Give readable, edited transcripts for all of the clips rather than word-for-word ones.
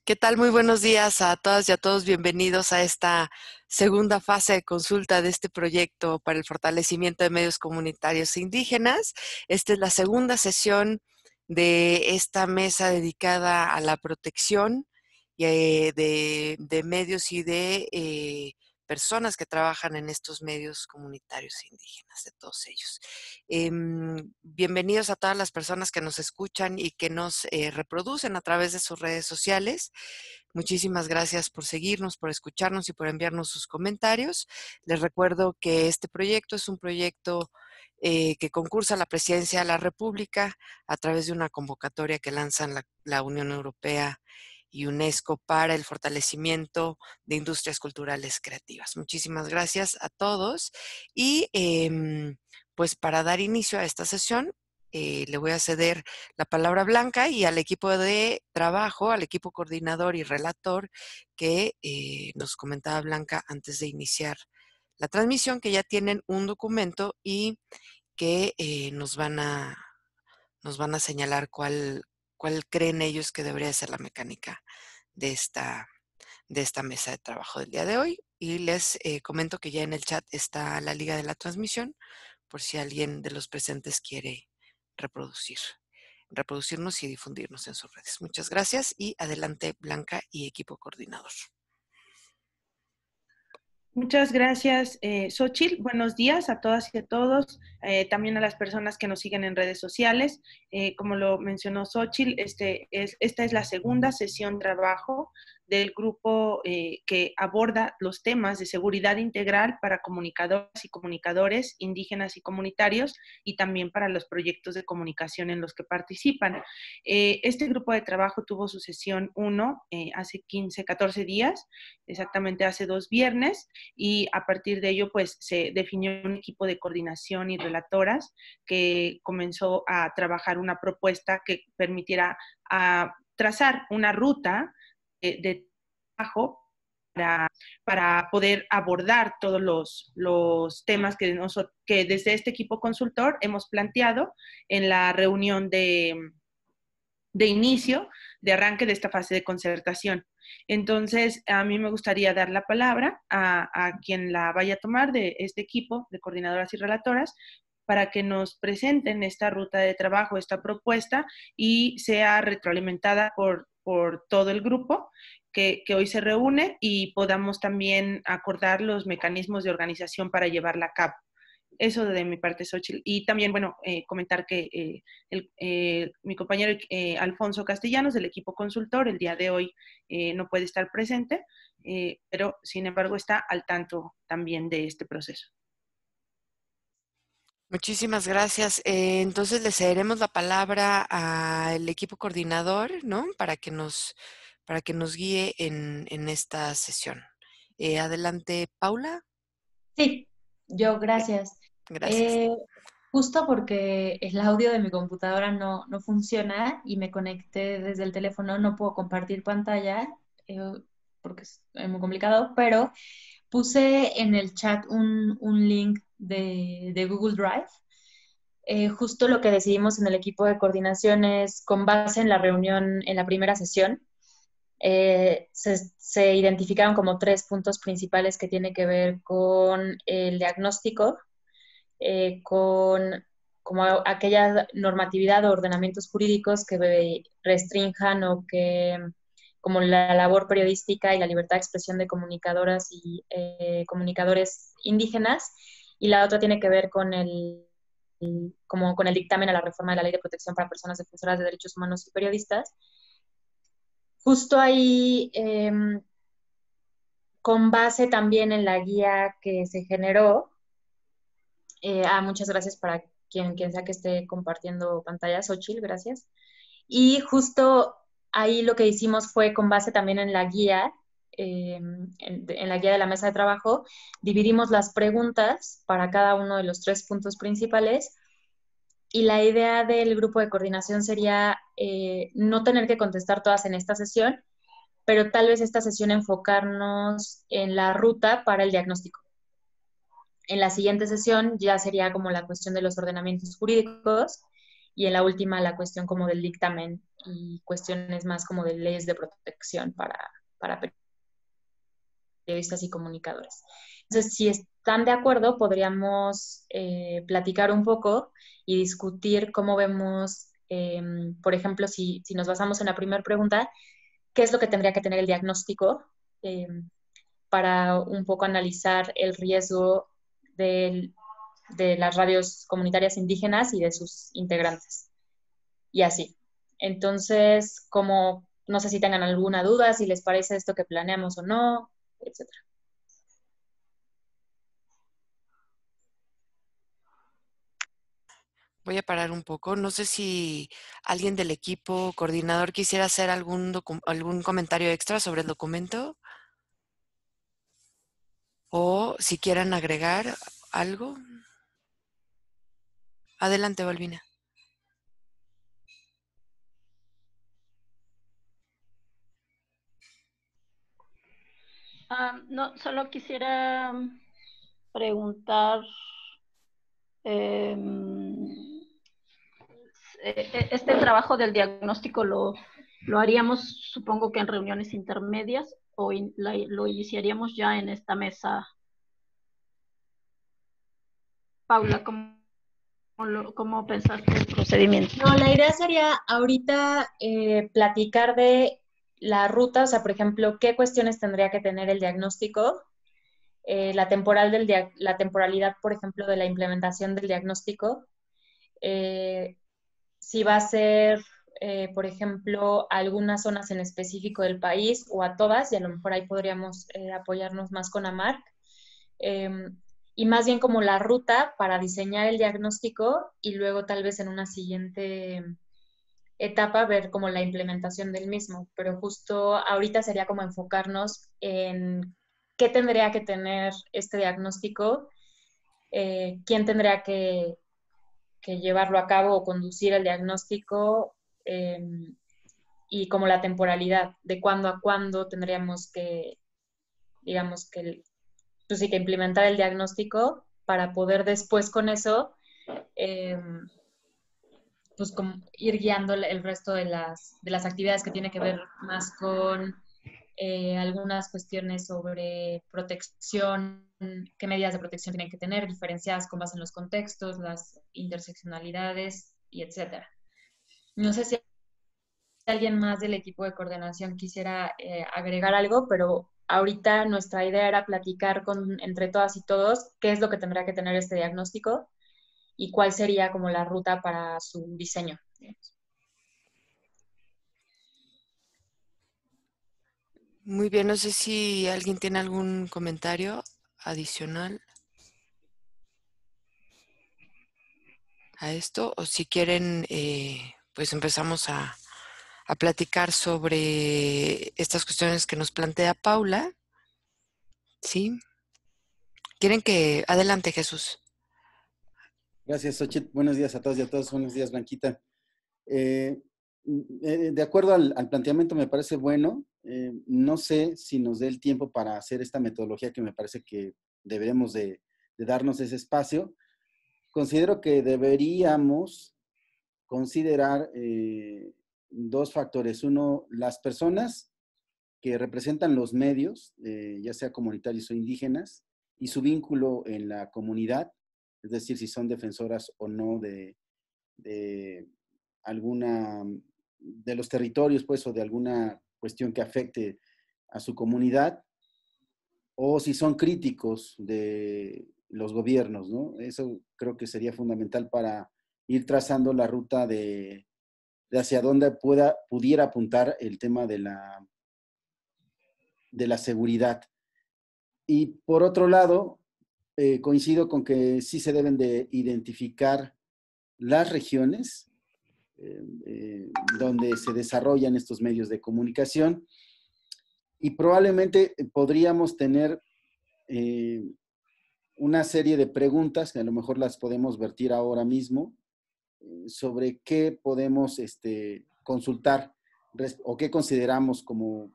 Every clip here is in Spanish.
¿Qué tal? Muy buenos días a todas y a todos. Bienvenidos a esta segunda fase de consulta de este proyecto para el fortalecimiento de medios comunitarios e indígenas. Esta es la segunda sesión de esta mesa dedicada a la protección de medios y de personas que trabajan en estos medios comunitarios e indígenas, de todos ellos. Bienvenidos a todas las personas que nos escuchan y que nos reproducen a través de sus redes sociales. Muchísimas gracias por seguirnos, por escucharnos y por enviarnos sus comentarios. Les recuerdo que este proyecto es un proyecto que concursa a la Presidencia de la República a través de una convocatoria que lanzan la Unión Europea y UNESCO para el fortalecimiento de industrias culturales creativas. Muchísimas gracias a todos y pues para dar inicio a esta sesión le voy a ceder la palabra a Blanca y al equipo de trabajo, al equipo coordinador y relator que nos comentaba Blanca antes de iniciar la transmisión, que ya tienen un documento y que nos van a señalar cuál creen ellos que debería ser la mecánica de esta mesa de trabajo del día de hoy. Y les comento que ya en el chat está la liga de la transmisión, por si alguien de los presentes quiere reproducirnos y difundirnos en sus redes. Muchas gracias y adelante Blanca y equipo coordinador. Muchas gracias, Xóchitl. Buenos días a todas y a todos, también a las personas que nos siguen en redes sociales. Como lo mencionó Xóchitl, esta es la segunda sesión de trabajo del grupo que aborda los temas de seguridad integral para comunicadoras y comunicadores indígenas y comunitarios y también para los proyectos de comunicación en los que participan. Este grupo de trabajo tuvo su sesión 1 hace 14 días, exactamente hace 2 viernes, y a partir de ello pues se definió un equipo de coordinación y relatoras que comenzó a trabajar una propuesta que permitiera trazar una ruta de trabajo para poder abordar todos los temas que desde este equipo consultor hemos planteado en la reunión de inicio, de arranque de esta fase de concertación. Entonces, a mí me gustaría dar la palabra a quien la vaya a tomar de este equipo de coordinadoras y relatoras para que nos presenten esta ruta de trabajo, esta propuesta, y sea retroalimentada por todo el grupo que hoy se reúne y podamos también acordar los mecanismos de organización para llevarla a cabo. Eso de mi parte, Xóchitl. Y también, bueno, comentar que mi compañero Alfonso Castellanos, del equipo consultor, el día de hoy no puede estar presente, pero sin embargo está al tanto también de este proceso. Muchísimas gracias. Entonces le cederemos la palabra al equipo coordinador, ¿no? Para que nos guíe en esta sesión. Adelante, Paula. Sí, gracias. Gracias. Justo porque el audio de mi computadora no funciona y me conecté desde el teléfono, no puedo compartir pantalla porque es muy complicado, pero puse en el chat un link de Google Drive. Justo lo que decidimos en el equipo de coordinación es, con base en la reunión, en la primera sesión, se identificaron como 3 puntos principales que tienen que ver con el diagnóstico, con como aquella normatividad o ordenamientos jurídicos que restrinjan o que, como la labor periodística y la libertad de expresión de comunicadoras y comunicadores indígenas, y la otra tiene que ver con con el dictamen a la reforma de la Ley de Protección para Personas Defensoras de Derechos Humanos y Periodistas. Justo ahí, con base también en la guía que se generó, muchas gracias para quien sea que esté compartiendo pantalla, Xóchitl, gracias. Y justo ahí lo que hicimos fue, con base también en la guía, en la guía de la mesa de trabajo, dividimos las preguntas para cada uno de los 3 puntos principales, y la idea del grupo de coordinación sería no tener que contestar todas en esta sesión, pero tal vez esta sesión enfocarnos en la ruta para el diagnóstico. En la siguiente sesión ya sería como la cuestión de los ordenamientos jurídicos, y en la última la cuestión como del dictamen y cuestiones más como de leyes de protección para periodistas y comunicadores. Entonces, si están de acuerdo, podríamos platicar un poco y discutir cómo vemos, por ejemplo, si nos basamos en la primera pregunta, qué es lo que tendría que tener el diagnóstico para un poco analizar el riesgo de las radios comunitarias indígenas y de sus integrantes. Y así. Entonces, como no sé si tengan alguna duda, si les parece esto que planeamos o no, etcétera. Voy a parar un poco. No sé si alguien del equipo coordinador quisiera hacer algún comentario extra sobre el documento o si quieran agregar algo. Adelante, Balbina. No, solo quisiera preguntar, este trabajo del diagnóstico lo haríamos, supongo que en reuniones intermedias, o lo iniciaríamos ya en esta mesa. Paula, ¿cómo pensaste el procedimiento? No, la idea sería ahorita platicar de la ruta, o sea, por ejemplo, qué cuestiones tendría que tener el diagnóstico, la temporalidad, por ejemplo, de la implementación del diagnóstico, si va a ser, por ejemplo, a algunas zonas en específico del país o a todas, y a lo mejor ahí podríamos apoyarnos más con AMARC, y más bien como la ruta para diseñar el diagnóstico y luego tal vez en una siguiente etapa ver como la implementación del mismo, pero justo ahorita sería como enfocarnos en qué tendría que tener este diagnóstico, quién tendría que llevarlo a cabo o conducir el diagnóstico, y como la temporalidad de cuándo a cuándo tendríamos que, digamos que, pues sí, que implementar el diagnóstico para poder después con eso pues como ir guiando el resto de las actividades que tiene que ver más con algunas cuestiones sobre protección, qué medidas de protección tienen que tener, diferenciadas con base en los contextos, las interseccionalidades y etcétera. No sé si alguien más del equipo de coordinación quisiera agregar algo, pero ahorita nuestra idea era platicar entre todas y todos qué es lo que tendrá que tener este diagnóstico y cuál sería como la ruta para su diseño. Muy bien, no sé si alguien tiene algún comentario adicional a esto o si quieren, pues empezamos a platicar sobre estas cuestiones que nos plantea Paula. ¿Sí? ¿Quieren que... Adelante, Jesús. Gracias, Xochitl. Buenos días a todos y a todos. Buenos días, Blanquita. De acuerdo al planteamiento, me parece bueno. No sé si nos dé el tiempo para hacer esta metodología que me parece que deberemos de darnos ese espacio. Considero que deberíamos considerar dos factores. Uno, las personas que representan los medios, ya sea comunitarios o indígenas, y su vínculo en la comunidad, es decir, si son defensoras o no de alguna, de los territorios, pues, o de alguna cuestión que afecte a su comunidad, o si son críticos de los gobiernos, ¿no? Eso creo que sería fundamental para ir trazando la ruta de hacia dónde pudiera apuntar el tema de la seguridad. Y por otro lado, coincido con que sí se deben de identificar las regiones donde se desarrollan estos medios de comunicación y probablemente podríamos tener una serie de preguntas que a lo mejor las podemos vertir ahora mismo sobre qué podemos consultar o qué consideramos como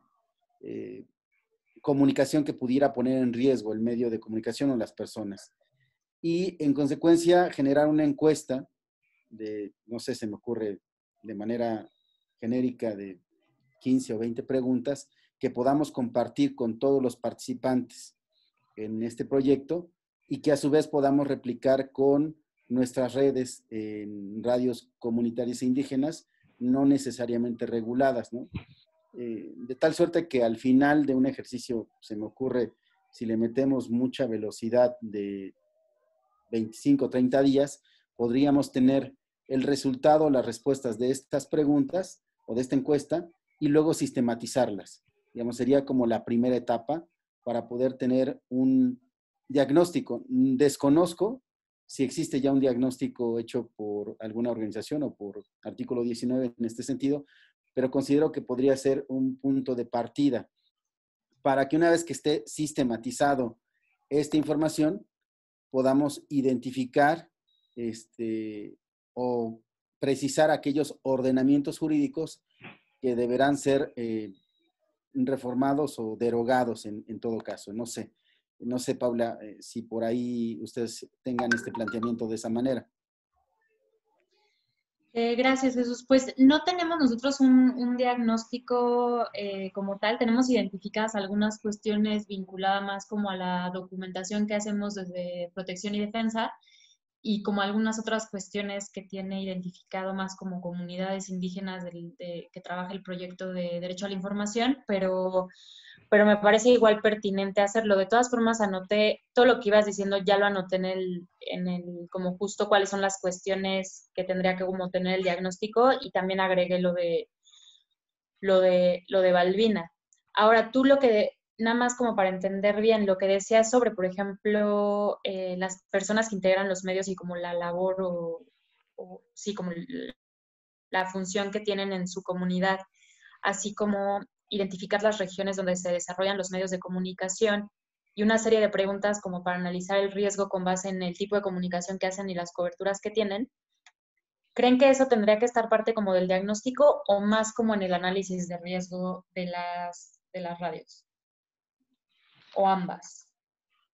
comunicación que pudiera poner en riesgo el medio de comunicación o las personas. Y en consecuencia generar una encuesta no sé, se me ocurre de manera genérica de 15 o 20 preguntas que podamos compartir con todos los participantes en este proyecto y que a su vez podamos replicar con nuestras redes en radios comunitarias e indígenas, no necesariamente reguladas, ¿no? De tal suerte que al final de un ejercicio, se me ocurre, si le metemos mucha velocidad de 25 o 30 días, podríamos tener el resultado, las respuestas de estas preguntas o de esta encuesta y luego sistematizarlas. Digamos, sería como la primera etapa para poder tener un diagnóstico. Desconozco si existe ya un diagnóstico hecho por alguna organización o por artículo 19 en este sentido, pero considero que podría ser un punto de partida para que una vez que esté sistematizado esta información, podamos identificar o precisar aquellos ordenamientos jurídicos que deberán ser reformados o derogados en todo caso. No sé, Paula, si por ahí ustedes tengan este planteamiento de esa manera. Gracias, Jesús. Pues no tenemos nosotros un diagnóstico como tal, tenemos identificadas algunas cuestiones vinculadas más como a la documentación que hacemos desde Protección y Defensa y como algunas otras cuestiones que tiene identificado más como comunidades indígenas que trabaja el proyecto de Derecho a la Información, pero me parece igual pertinente hacerlo. De todas formas, anoté todo lo que ibas diciendo, ya lo anoté como justo cuáles son las cuestiones que tendría que como tener el diagnóstico y también agregué lo de Balbina. Ahora, tú nada más como para entender bien, lo que decías sobre, por ejemplo, las personas que integran los medios y como la labor sí, como la función que tienen en su comunidad, así como identificar las regiones donde se desarrollan los medios de comunicación y una serie de preguntas como para analizar el riesgo con base en el tipo de comunicación que hacen y las coberturas que tienen. ¿Creen que eso tendría que estar parte como del diagnóstico o más como en el análisis de riesgo de las radios? ¿O ambas?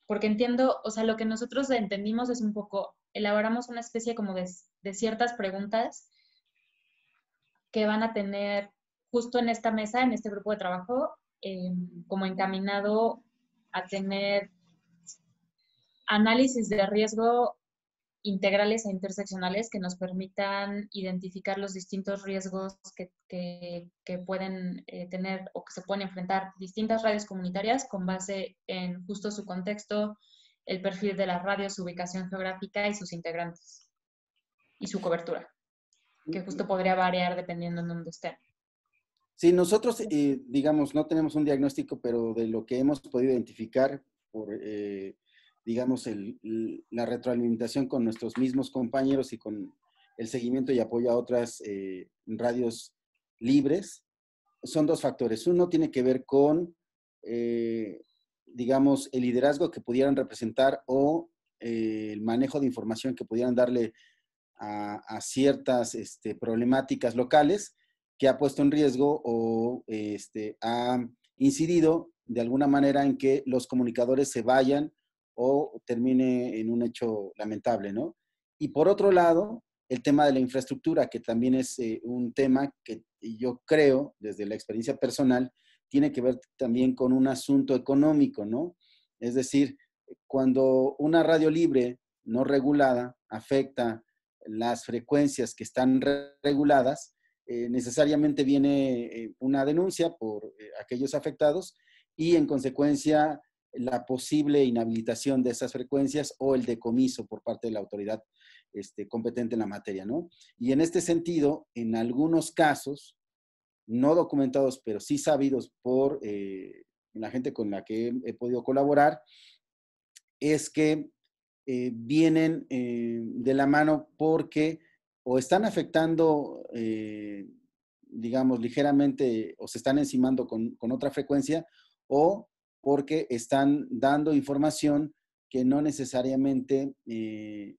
Porque entiendo, o sea, lo que nosotros entendimos es un poco, elaboramos una especie como de ciertas preguntas que van a tener justo en esta mesa, en este grupo de trabajo, como encaminado a tener análisis de riesgo integrales e interseccionales que nos permitan identificar los distintos riesgos que pueden tener o que se pueden enfrentar distintas radios comunitarias con base en justo su contexto, el perfil de las radios, su ubicación geográfica y sus integrantes y su cobertura, que justo podría variar dependiendo en dónde estén. Sí, nosotros, digamos, no tenemos un diagnóstico, pero de lo que hemos podido identificar por, digamos, la retroalimentación con nuestros mismos compañeros y con el seguimiento y apoyo a otras radios libres, son dos factores. Uno tiene que ver con, digamos, el liderazgo que pudieran representar o el manejo de información que pudieran darle a ciertas problemáticas locales que ha puesto en riesgo o ha incidido de alguna manera en que los comunicadores se vayan o termine en un hecho lamentable, ¿no? Y por otro lado, el tema de la infraestructura, que también es un tema que yo creo, desde la experiencia personal, tiene que ver también con un asunto económico, ¿no? Es decir, cuando una radio libre no regulada afecta las frecuencias que están reguladas, necesariamente viene una denuncia por aquellos afectados y en consecuencia la posible inhabilitación de esas frecuencias o el decomiso por parte de la autoridad competente en la materia, ¿no? Y en este sentido, en algunos casos, no documentados, pero sí sabidos por la gente con la que he podido colaborar, es que vienen de la mano porque o están afectando, digamos, ligeramente o se están encimando con otra frecuencia o porque están dando información que no necesariamente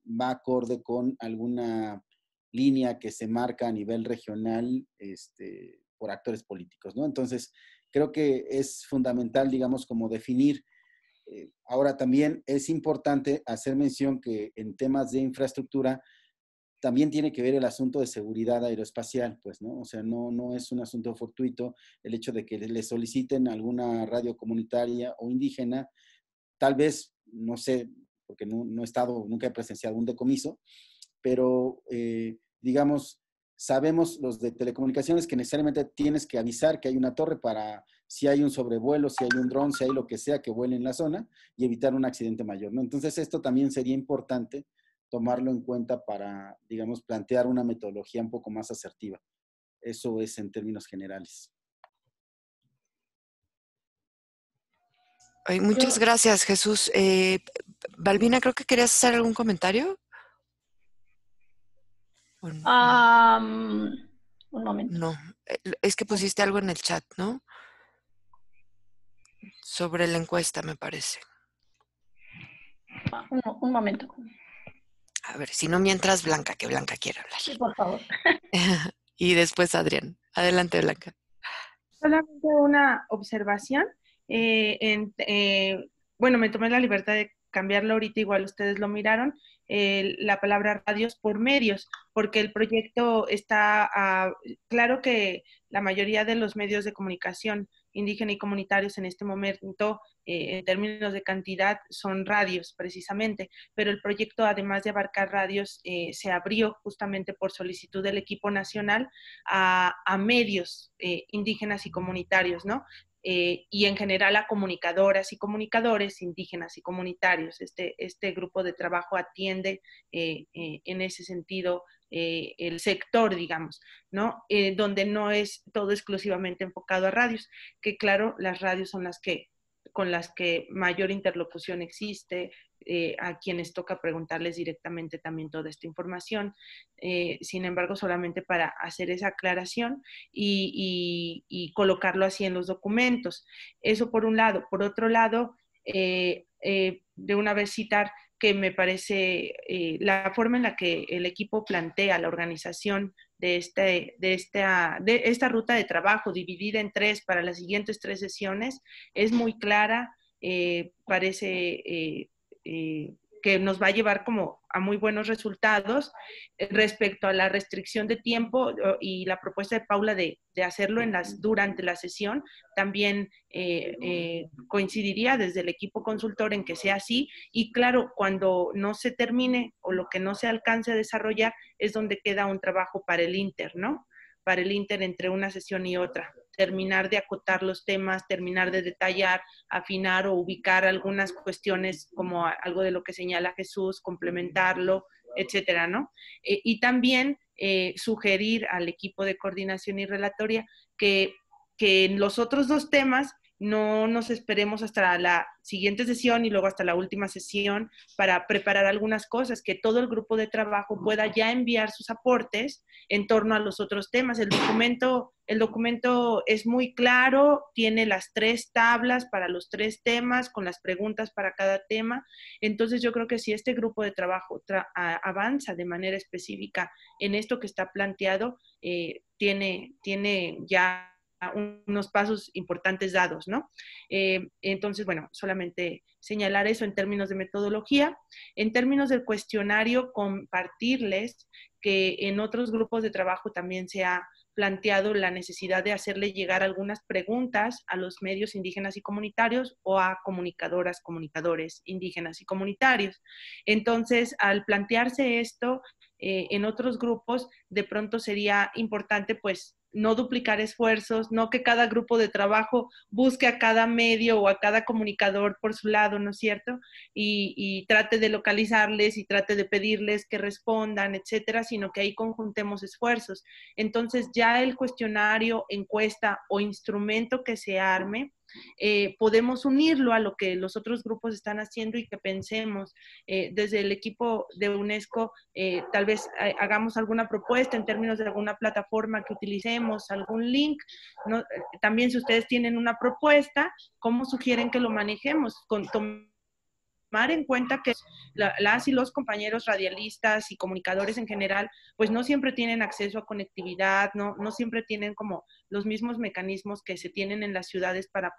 va acorde con alguna línea que se marca a nivel regional por actores políticos, ¿no? Entonces, creo que es fundamental, digamos, como definir. Ahora también es importante hacer mención que en temas de infraestructura también tiene que ver el asunto de seguridad aeroespacial, pues, ¿no? O sea, no es un asunto fortuito el hecho de que le soliciten alguna radio comunitaria o indígena, tal vez, no sé, porque no he estado, nunca he presenciado un decomiso, pero digamos, sabemos los de telecomunicaciones que necesariamente tienes que avisar que hay una torre para si hay un sobrevuelo, si hay un dron, si hay lo que sea que vuele en la zona y evitar un accidente mayor, ¿no? Entonces esto también sería importante tomarlo en cuenta para, digamos, plantear una metodología un poco más asertiva. Eso es en términos generales. Ay, muchas gracias, Jesús. Balbina, creo que querías hacer algún comentario. Un momento. No, es que pusiste algo en el chat, ¿no? Sobre la encuesta, me parece. Un momento. A ver, si no, mientras Blanca, que Blanca quiere hablar. Sí, por favor. Y después Adrián. Adelante, Blanca. Solamente una observación. Bueno, me tomé la libertad de cambiarlo ahorita, igual ustedes lo miraron, la palabra radios por medios, porque el proyecto está, claro que la mayoría de los medios de comunicación indígena y comunitarios en este momento, en términos de cantidad, son radios precisamente, pero el proyecto, además de abarcar radios, se abrió justamente por solicitud del equipo nacional a medios indígenas y comunitarios, ¿no? Y en general a comunicadoras y comunicadores indígenas y comunitarios. Este grupo de trabajo atiende en ese sentido el sector, digamos, ¿no? Donde no es todo exclusivamente enfocado a radios, que claro, las radios son con las que mayor interlocución existe, a quienes toca preguntarles directamente también toda esta información. Sin embargo, solamente para hacer esa aclaración y colocarlo así en los documentos. Eso por un lado. Por otro lado, de una vez citar que me parece la forma en la que el equipo plantea la organización de esta ruta de trabajo dividida en 3 para las siguientes 3 sesiones es muy clara, parece que nos va a llevar como a muy buenos resultados. Respecto a la restricción de tiempo y la propuesta de Paula de hacerlo durante la sesión, también coincidiría desde el equipo consultor en que sea así, y claro, cuando no se termine o lo que no se alcance a desarrollar es donde queda un trabajo para el Inter, ¿no? Para el Inter entre una sesión y otra, terminar de acotar los temas, terminar de detallar, afinar o ubicar algunas cuestiones como algo de lo que señala Jesús, complementarlo, etcétera, ¿no? Y también sugerir al equipo de coordinación y relatoria que en los otros 2 temas no nos esperemos hasta la siguiente sesión y luego hasta la última sesión para preparar algunas cosas, que todo el grupo de trabajo pueda ya enviar sus aportes en torno a los otros temas. El documento es muy claro, tiene las 3 tablas para los 3 temas, con las preguntas para cada tema. Entonces yo creo que si este grupo de trabajo avanza de manera específica en esto que está planteado, tiene ya unos pasos importantes dados, ¿no? Entonces, bueno, solamente señalar eso en términos de metodología. En términos del cuestionario, compartirles que en otros grupos de trabajo también se ha planteado la necesidad de hacerle llegar algunas preguntas a los medios indígenas y comunitarios o a comunicadoras, comunicadores indígenas y comunitarios. Entonces, al plantearse esto en otros grupos, de pronto sería importante, pues, no duplicar esfuerzos, no que cada grupo de trabajo busque a cada medio o a cada comunicador por su lado, ¿no es cierto? Y trate de localizarles y trate de pedirles que respondan, etcétera, sino que ahí conjuntemos esfuerzos. Entonces ya el cuestionario, encuesta o instrumento que se arme, podemos unirlo a lo que los otros grupos están haciendo y que pensemos desde el equipo de UNESCO, tal vez hagamos alguna propuesta en términos de alguna plataforma que utilicemos, algún link, ¿no? También si ustedes tienen una propuesta, ¿cómo sugieren que lo manejemos? Tomar en cuenta que las y los compañeros radialistas y comunicadores en general, pues no siempre tienen acceso a conectividad, no siempre tienen como los mismos mecanismos que se tienen en las ciudades para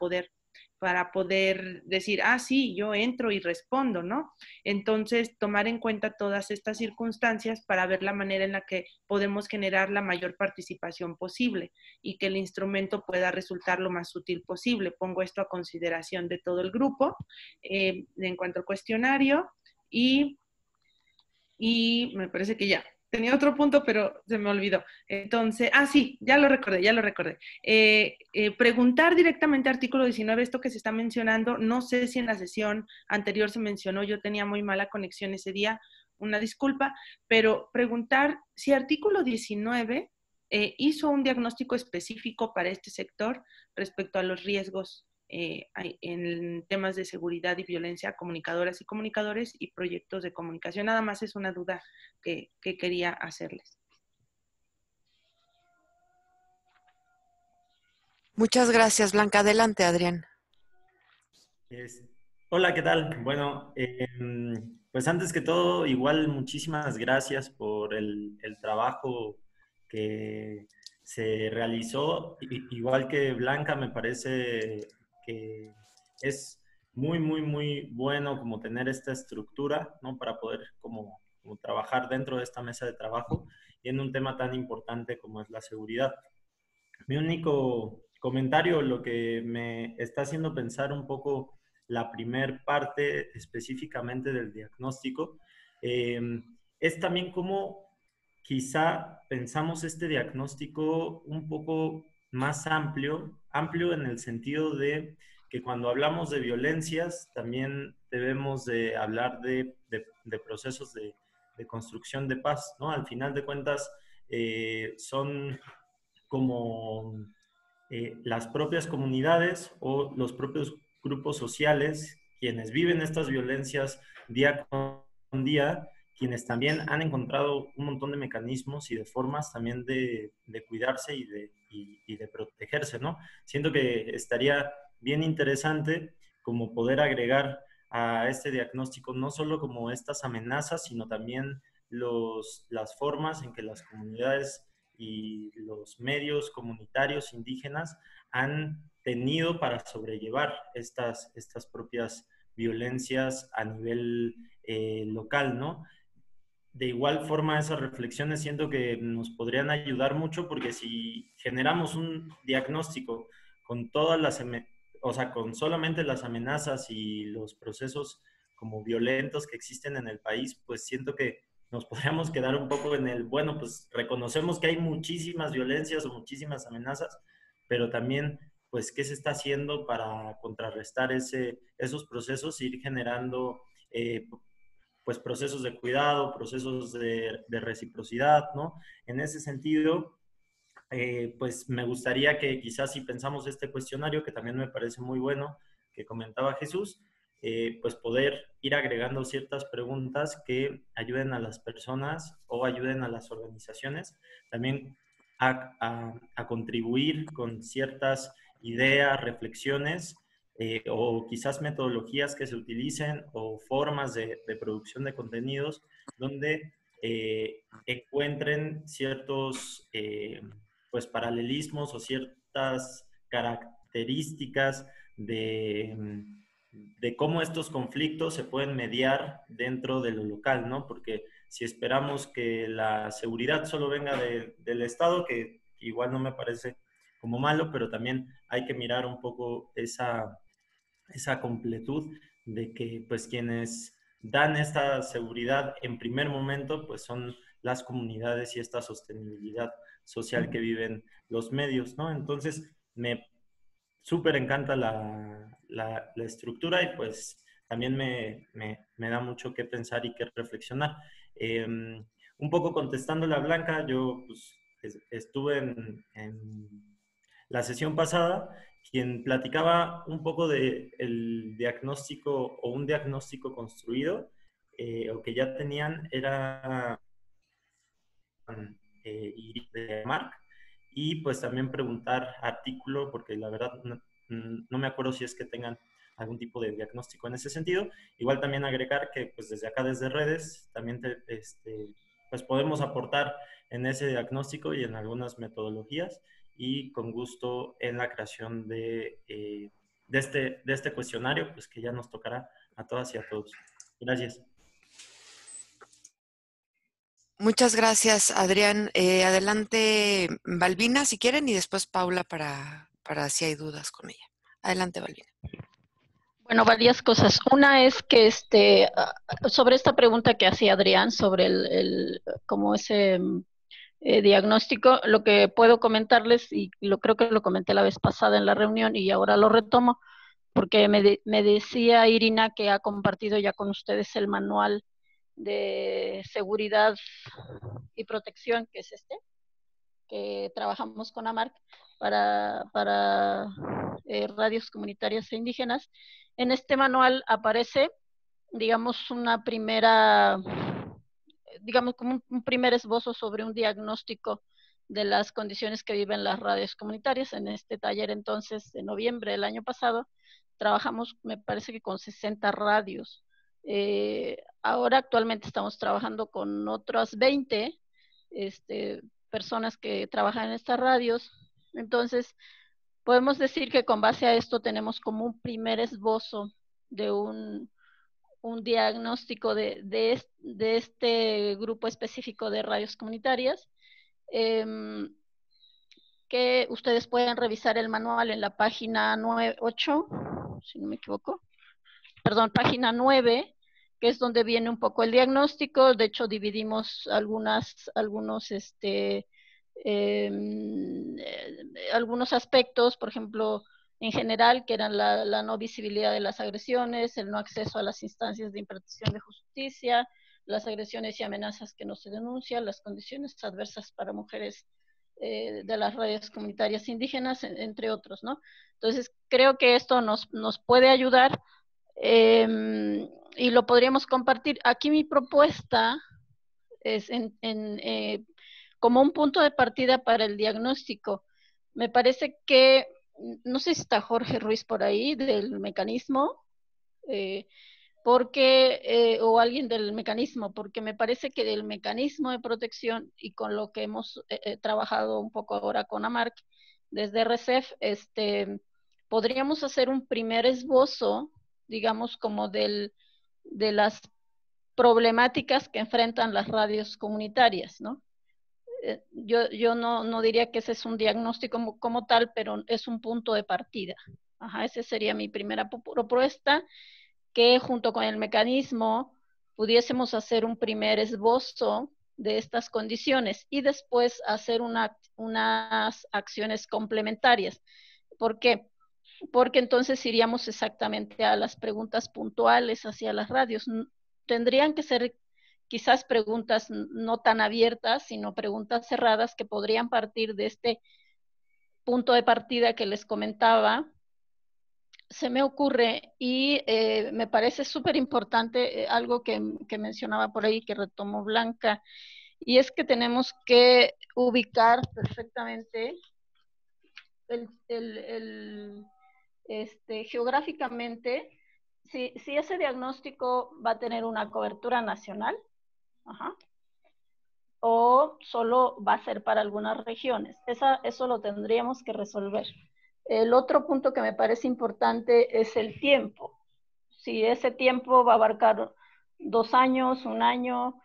poder decir, ah, sí, yo entro y respondo, ¿no? Entonces, tomar en cuenta todas estas circunstancias para ver la manera en la que podemos generar la mayor participación posible y que el instrumento pueda resultar lo más útil posible. Pongo esto a consideración de todo el grupo en cuanto al cuestionario y me parece que ya. Tenía otro punto, pero se me olvidó. Entonces, sí, ya lo recordé, ya lo recordé. Preguntar directamente artículo 19, esto que se está mencionando, no sé si en la sesión anterior se mencionó, yo tenía muy mala conexión ese día, una disculpa, pero preguntar si artículo 19 hizo un diagnóstico específico para este sector respecto a los riesgos en temas de seguridad y violencia a comunicadoras y comunicadores y proyectos de comunicación. Nada más es una duda que quería hacerles. Muchas gracias, Blanca. Adelante, Adrián. Hola, ¿qué tal? Bueno, pues antes que todo, igual muchísimas gracias por el trabajo que se realizó. Igual que Blanca, me parece que es muy, muy, muy bueno como tener esta estructura, ¿no? Para poder como trabajar dentro de esta mesa de trabajo y en un tema tan importante como es la seguridad. Mi único comentario, lo que me está haciendo pensar un poco la primer parte específicamente del diagnóstico, eh, es también cómo quizá pensamos este diagnóstico un poco más amplio, amplio en el sentido de que cuando hablamos de violencias también debemos de hablar de procesos de construcción de paz, ¿no? Al final de cuentas son como las propias comunidades o los propios grupos sociales, quienes viven estas violencias día con día, quienes también han encontrado un montón de mecanismos y de formas también de cuidarse y de protegerse, ¿no? Siento que estaría bien interesante como poder agregar a este diagnóstico no solo como estas amenazas, sino también las formas en que las comunidades y los medios comunitarios indígenas han tenido para sobrellevar estas propias violencias a nivel local, ¿no? De igual forma, esas reflexiones siento que nos podrían ayudar mucho porque si generamos un diagnóstico con todas o sea, con solamente las amenazas y los procesos como violentos que existen en el país, pues siento que nos podríamos quedar un poco en el, bueno, pues reconocemos que hay muchísimas violencias o muchísimas amenazas, pero también, pues, ¿qué se está haciendo para contrarrestar esos procesos e ir generando pues procesos de cuidado, procesos de reciprocidad, ¿no? En ese sentido, pues me gustaría que quizás si pensamos este cuestionario, que también me parece muy bueno, que comentaba Jesús, pues poder ir agregando ciertas preguntas que ayuden a las personas o ayuden a las organizaciones también a contribuir con ciertas ideas, reflexiones o quizás metodologías que se utilicen o formas de producción de contenidos donde encuentren ciertos pues paralelismos o ciertas características de cómo estos conflictos se pueden mediar dentro de lo local, ¿no? Porque si esperamos que la seguridad solo venga del Estado, que igual no me parece como malo, pero también hay que mirar un poco esa completud de que pues quienes dan esta seguridad en primer momento pues son las comunidades y esta sostenibilidad social que viven los medios, ¿no? Entonces me súper encanta la estructura y pues también me da mucho que pensar y que reflexionar. Un poco contestándole a Blanca, yo pues, estuve en la sesión pasada, quien platicaba un poco del diagnóstico o un diagnóstico construido o que ya tenían era de Mark y pues también preguntar artículo porque la verdad no me acuerdo si es que tengan algún tipo de diagnóstico en ese sentido. Igual también agregar que pues desde acá, desde redes, también pues podemos aportar en ese diagnóstico y en algunas metodologías y con gusto en la creación de este cuestionario, pues que ya nos tocará a todas y a todos. Gracias. Muchas gracias, Adrián. Adelante, Balbina, si quieren, y después Paula para si hay dudas con ella. Adelante, Balbina. Bueno, varias cosas. Una es que sobre esta pregunta que hacía Adrián sobre como ese diagnóstico, lo que puedo comentarles, y creo que lo comenté la vez pasada en la reunión y ahora lo retomo, porque me decía Irina que ha compartido ya con ustedes el manual de seguridad y protección, que es que trabajamos con AMARC para radios comunitarias e indígenas. En este manual aparece, digamos, como un primer esbozo sobre un diagnóstico de las condiciones que viven las radios comunitarias. En este taller, entonces, de noviembre del año pasado, trabajamos, me parece que con 60 radios. Ahora actualmente estamos trabajando con otras 20 personas que trabajan en estas radios. Entonces, podemos decir que con base a esto tenemos como un primer esbozo de un diagnóstico de este grupo específico de radios comunitarias, que ustedes pueden revisar el manual en la página 8, si no me equivoco, perdón, página 9, que es donde viene un poco el diagnóstico. De hecho, dividimos algunos aspectos, por ejemplo, en general, que eran la no visibilidad de las agresiones, el no acceso a las instancias de impartición de justicia, las agresiones y amenazas que no se denuncian, las condiciones adversas para mujeres de las radios comunitarias indígenas, entre otros, ¿no? Entonces, creo que esto nos puede ayudar y lo podríamos compartir. Aquí mi propuesta es como un punto de partida para el diagnóstico. Me parece que, no sé si está Jorge Ruiz por ahí, del mecanismo, o alguien del mecanismo, porque me parece que del mecanismo de protección y con lo que hemos trabajado un poco ahora con AMARC, desde RCEF, podríamos hacer un primer esbozo, digamos, como de las problemáticas que enfrentan las radios comunitarias, ¿no? Yo no diría que ese es un diagnóstico como tal, pero es un punto de partida. Ajá, esa sería mi primera propuesta, que junto con el mecanismo pudiésemos hacer un primer esbozo de estas condiciones y después hacer unas acciones complementarias. ¿Por qué? Porque entonces iríamos exactamente a las preguntas puntuales hacia las radios. Tendrían que ser quizás preguntas no tan abiertas, sino preguntas cerradas que podrían partir de este punto de partida que les comentaba. Se me ocurre y me parece súper importante algo que mencionaba por ahí, que retomó Blanca, y es que tenemos que ubicar perfectamente geográficamente si ese diagnóstico va a tener una cobertura nacional, ajá, o solo va a ser para algunas regiones. Eso lo tendríamos que resolver. El otro punto que me parece importante es el tiempo. Si ese tiempo va a abarcar 2 años, 1 año,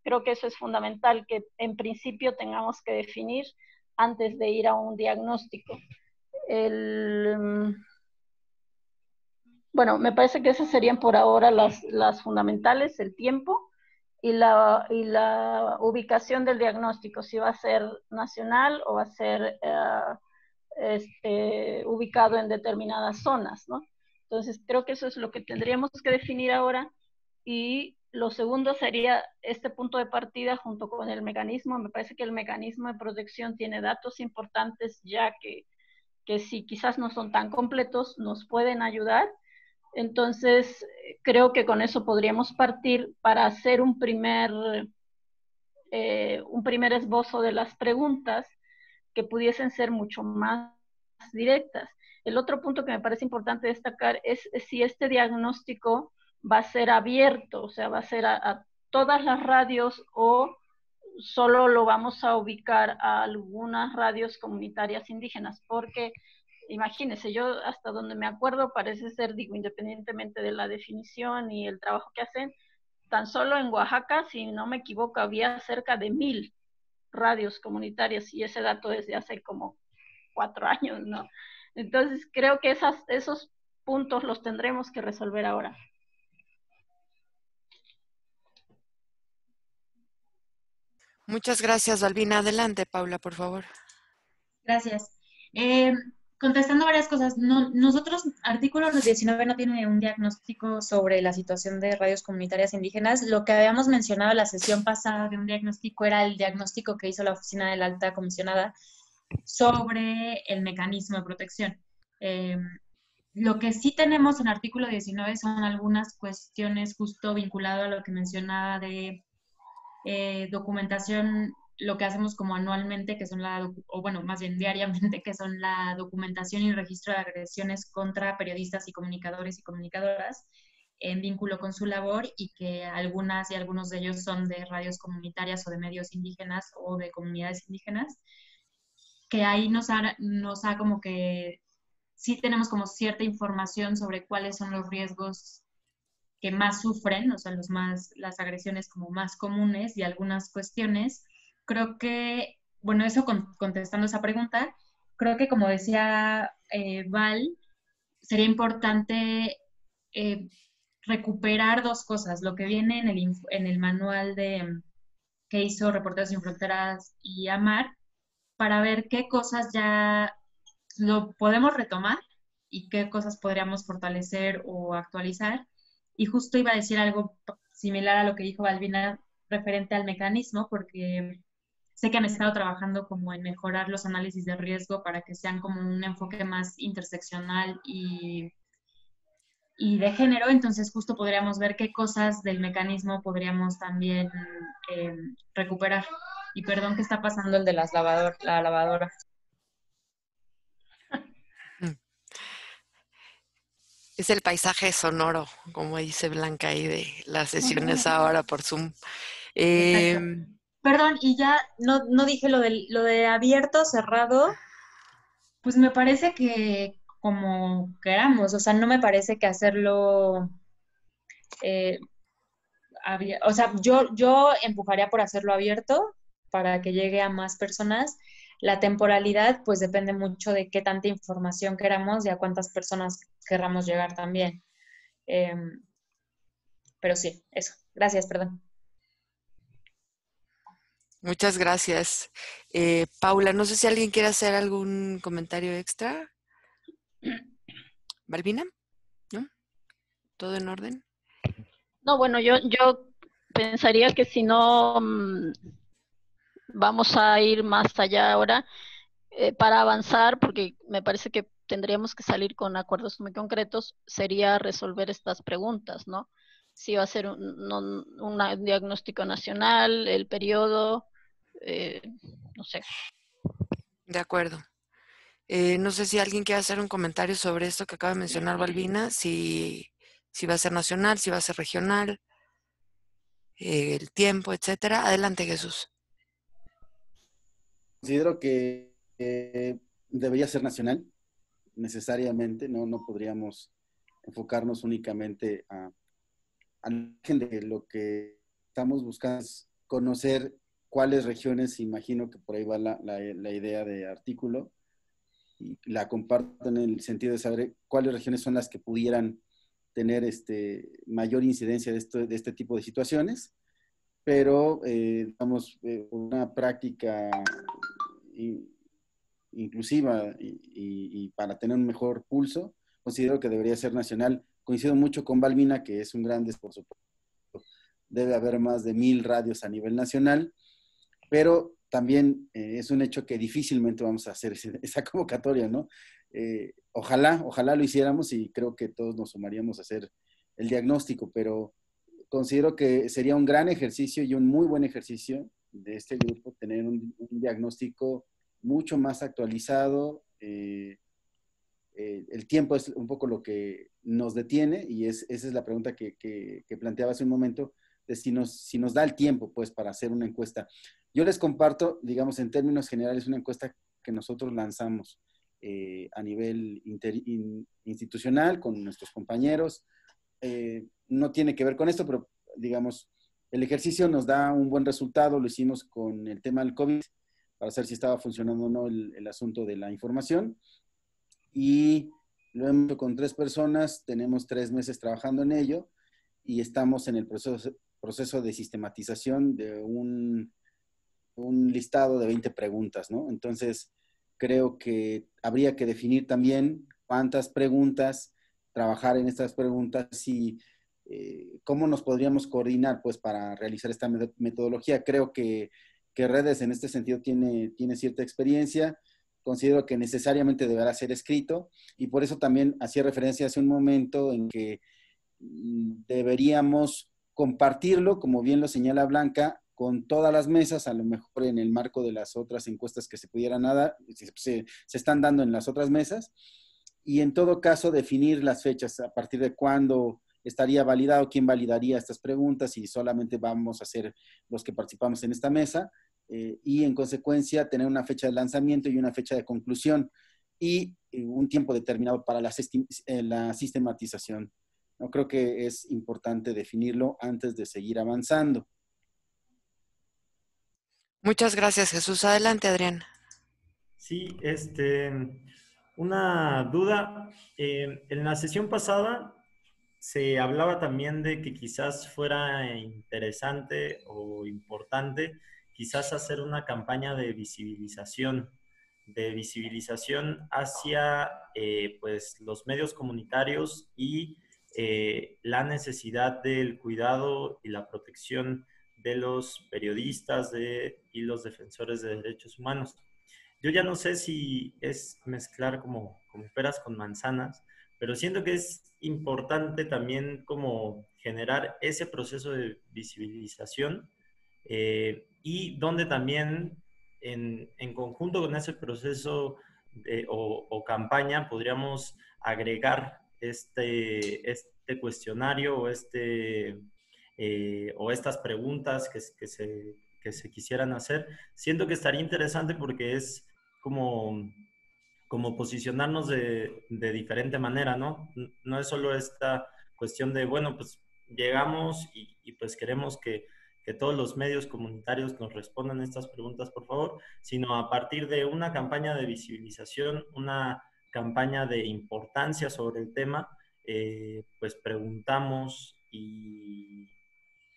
creo que eso es fundamental, que en principio tengamos que definir antes de ir a un diagnóstico. Bueno, me parece que esas serían por ahora las fundamentales, el tiempo y la ubicación del diagnóstico, si va a ser nacional o va a ser ubicado en determinadas zonas, ¿no? Entonces, creo que eso es lo que tendríamos que definir ahora. Y lo segundo sería este punto de partida junto con el mecanismo. Me parece que el mecanismo de protección tiene datos importantes ya que si quizás no son tan completos, nos pueden ayudar. Entonces, creo que con eso podríamos partir para hacer un primer esbozo de las preguntas que pudiesen ser mucho más directas. El otro punto que me parece importante destacar es si este diagnóstico va a ser abierto, o sea, va a ser a todas las radios o solo lo vamos a ubicar a algunas radios comunitarias indígenas, porque imagínense, yo hasta donde me acuerdo parece ser, digo, independientemente de la definición y el trabajo que hacen, tan solo en Oaxaca, si no me equivoco, había cerca de 1000 radios comunitarias, y ese dato es de hace como 4 años, ¿no? Entonces creo que esos puntos los tendremos que resolver ahora. Muchas gracias, Balbina. Adelante, Paula, por favor. Gracias. Contestando varias cosas, nosotros, artículo 19 no tiene un diagnóstico sobre la situación de radios comunitarias indígenas. Lo que habíamos mencionado en la sesión pasada de un diagnóstico era el diagnóstico que hizo la Oficina de la Alta Comisionada sobre el mecanismo de protección. Lo que sí tenemos en artículo 19 son algunas cuestiones justo vinculado a lo que mencionaba de documentación, lo que hacemos como anualmente, que son o bueno, más bien diariamente, que son la documentación y registro de agresiones contra periodistas y comunicadores y comunicadoras en vínculo con su labor, y que algunas y algunos de ellos son de radios comunitarias o de medios indígenas o de comunidades indígenas, que ahí nos ha como que sí tenemos como cierta información sobre cuáles son los riesgos que más sufren, o sea, las agresiones como más comunes y algunas cuestiones. Creo que, bueno, eso contestando esa pregunta, creo que como decía Val, sería importante recuperar dos cosas, lo que viene en el manual que hizo Reporteros Sin Fronteras y AMAR, para ver qué cosas ya lo podemos retomar y qué cosas podríamos fortalecer o actualizar. Y justo iba a decir algo similar a lo que dijo Balbina referente al mecanismo, porque sé que han estado trabajando como en mejorar los análisis de riesgo para que sean como un enfoque más interseccional y de género. Entonces justo podríamos ver qué cosas del mecanismo podríamos también recuperar. Y perdón que está pasando el de la lavadora. Es el paisaje sonoro, como dice Blanca ahí de las sesiones ahora por Zoom. Exacto. Perdón, y ya no dije lo de abierto, cerrado, pues me parece que como queramos, o sea, no me parece que hacerlo, o sea, yo empujaría por hacerlo abierto para que llegue a más personas. La temporalidad, pues depende mucho de qué tanta información queramos y a cuántas personas querramos llegar también. Pero sí, eso. Gracias, perdón. Muchas gracias. Paula, no sé si alguien quiere hacer algún comentario extra. ¿Balbina? ¿No? ¿Todo en orden? No, bueno, yo pensaría que si no vamos a ir más allá ahora para avanzar, porque me parece que tendríamos que salir con acuerdos muy concretos, sería resolver estas preguntas, ¿no? Si va a ser un diagnóstico nacional, el periodo, no sé. De acuerdo. No sé si alguien quiere hacer un comentario sobre esto que acaba de mencionar Balbina, si va a ser nacional, si va a ser regional, el tiempo, etcétera. Adelante, Jesús. Considero que debería ser nacional, necesariamente, no podríamos enfocarnos únicamente al margen de lo que estamos buscando, es conocer cuáles regiones, imagino que por ahí va la idea de artículo, y la comparto en el sentido de saber cuáles regiones son las que pudieran tener mayor incidencia de este tipo de situaciones, pero digamos, una práctica inclusiva y para tener un mejor pulso, considero que debería ser nacional. Coincido mucho con Balbina, que es un gran esfuerzo. Debe haber más de 1000 radios a nivel nacional, pero también es un hecho que difícilmente vamos a hacer esa convocatoria, ¿no? Ojalá lo hiciéramos y creo que todos nos sumaríamos a hacer el diagnóstico, pero considero que sería un gran ejercicio y un muy buen ejercicio de este grupo tener un diagnóstico mucho más actualizado. El tiempo es un poco lo que nos detiene y esa es la pregunta que planteaba hace un momento, de si nos da el tiempo pues para hacer una encuesta. Yo les comparto, digamos, en términos generales, una encuesta que nosotros lanzamos a nivel institucional con nuestros compañeros. No tiene que ver con esto, pero digamos, el ejercicio nos da un buen resultado. Lo hicimos con el tema del COVID para saber si estaba funcionando o no el asunto de la información. Y lo hemos hecho con 3 personas, tenemos 3 meses trabajando en ello y estamos en el proceso de sistematización de un listado de 20 preguntas, ¿no? Entonces, creo que habría que definir también cuántas preguntas, trabajar en estas preguntas y cómo nos podríamos coordinar, pues, para realizar esta metodología. Creo que Redes en este sentido tiene cierta experiencia. Considero que necesariamente deberá ser escrito y por eso también hacía referencia hace un momento en que deberíamos compartirlo, como bien lo señala Blanca, con todas las mesas, a lo mejor en el marco de las otras encuestas que se pudieran dar, se están dando en las otras mesas, y en todo caso definir las fechas, a partir de cuándo estaría validado, quién validaría estas preguntas, y solamente vamos a ser los que participamos en esta mesa, y en consecuencia tener una fecha de lanzamiento y una fecha de conclusión, y un tiempo determinado para la sistematización. No creo que es importante definirlo antes de seguir avanzando. Muchas gracias, Jesús. Adelante, Adrián. Sí, una duda. En la sesión pasada se hablaba también de que quizás fuera interesante o importante quizás hacer una campaña de visibilización hacia pues, los medios comunitarios y la necesidad del cuidado y la protección de los periodistas y los defensores de derechos humanos. Yo ya no sé si es mezclar como peras con manzanas, pero siento que es importante también como generar ese proceso de visibilización y donde también en conjunto con ese proceso o campaña podríamos agregar este cuestionario o estas preguntas que se quisieran hacer. Siento que estaría interesante porque es como posicionarnos de diferente manera, ¿no? No es solo esta cuestión de, bueno, pues llegamos y pues queremos que todos los medios comunitarios nos respondan estas preguntas, por favor, sino a partir de una campaña de visibilización, una campaña de importancia sobre el tema, pues preguntamos y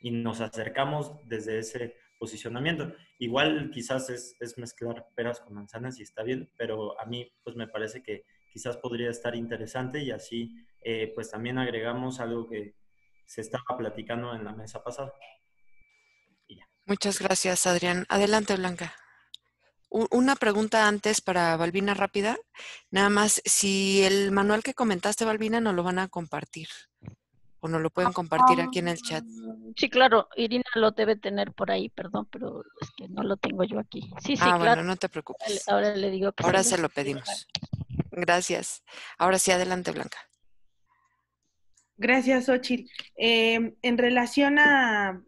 nos acercamos desde ese posicionamiento. Igual quizás es mezclar peras con manzanas y está bien, pero a mí pues me parece que quizás podría estar interesante y así pues también agregamos algo que se estaba platicando en la mesa pasada. Y ya. Muchas gracias, Adrián. Adelante, Blanca. Una pregunta antes para Balbina rápida. Nada más, si el manual que comentaste, Balbina, nos lo van a compartir o nos lo pueden compartir aquí en el chat. Sí, claro, Irina lo debe tener por ahí, perdón, pero es que no lo tengo yo aquí. Sí, claro. Bueno, No te preocupes. Ahora le digo que ahora se lo pedimos. Gracias. Ahora sí, adelante, Blanca. Gracias, Xochitl. En relación a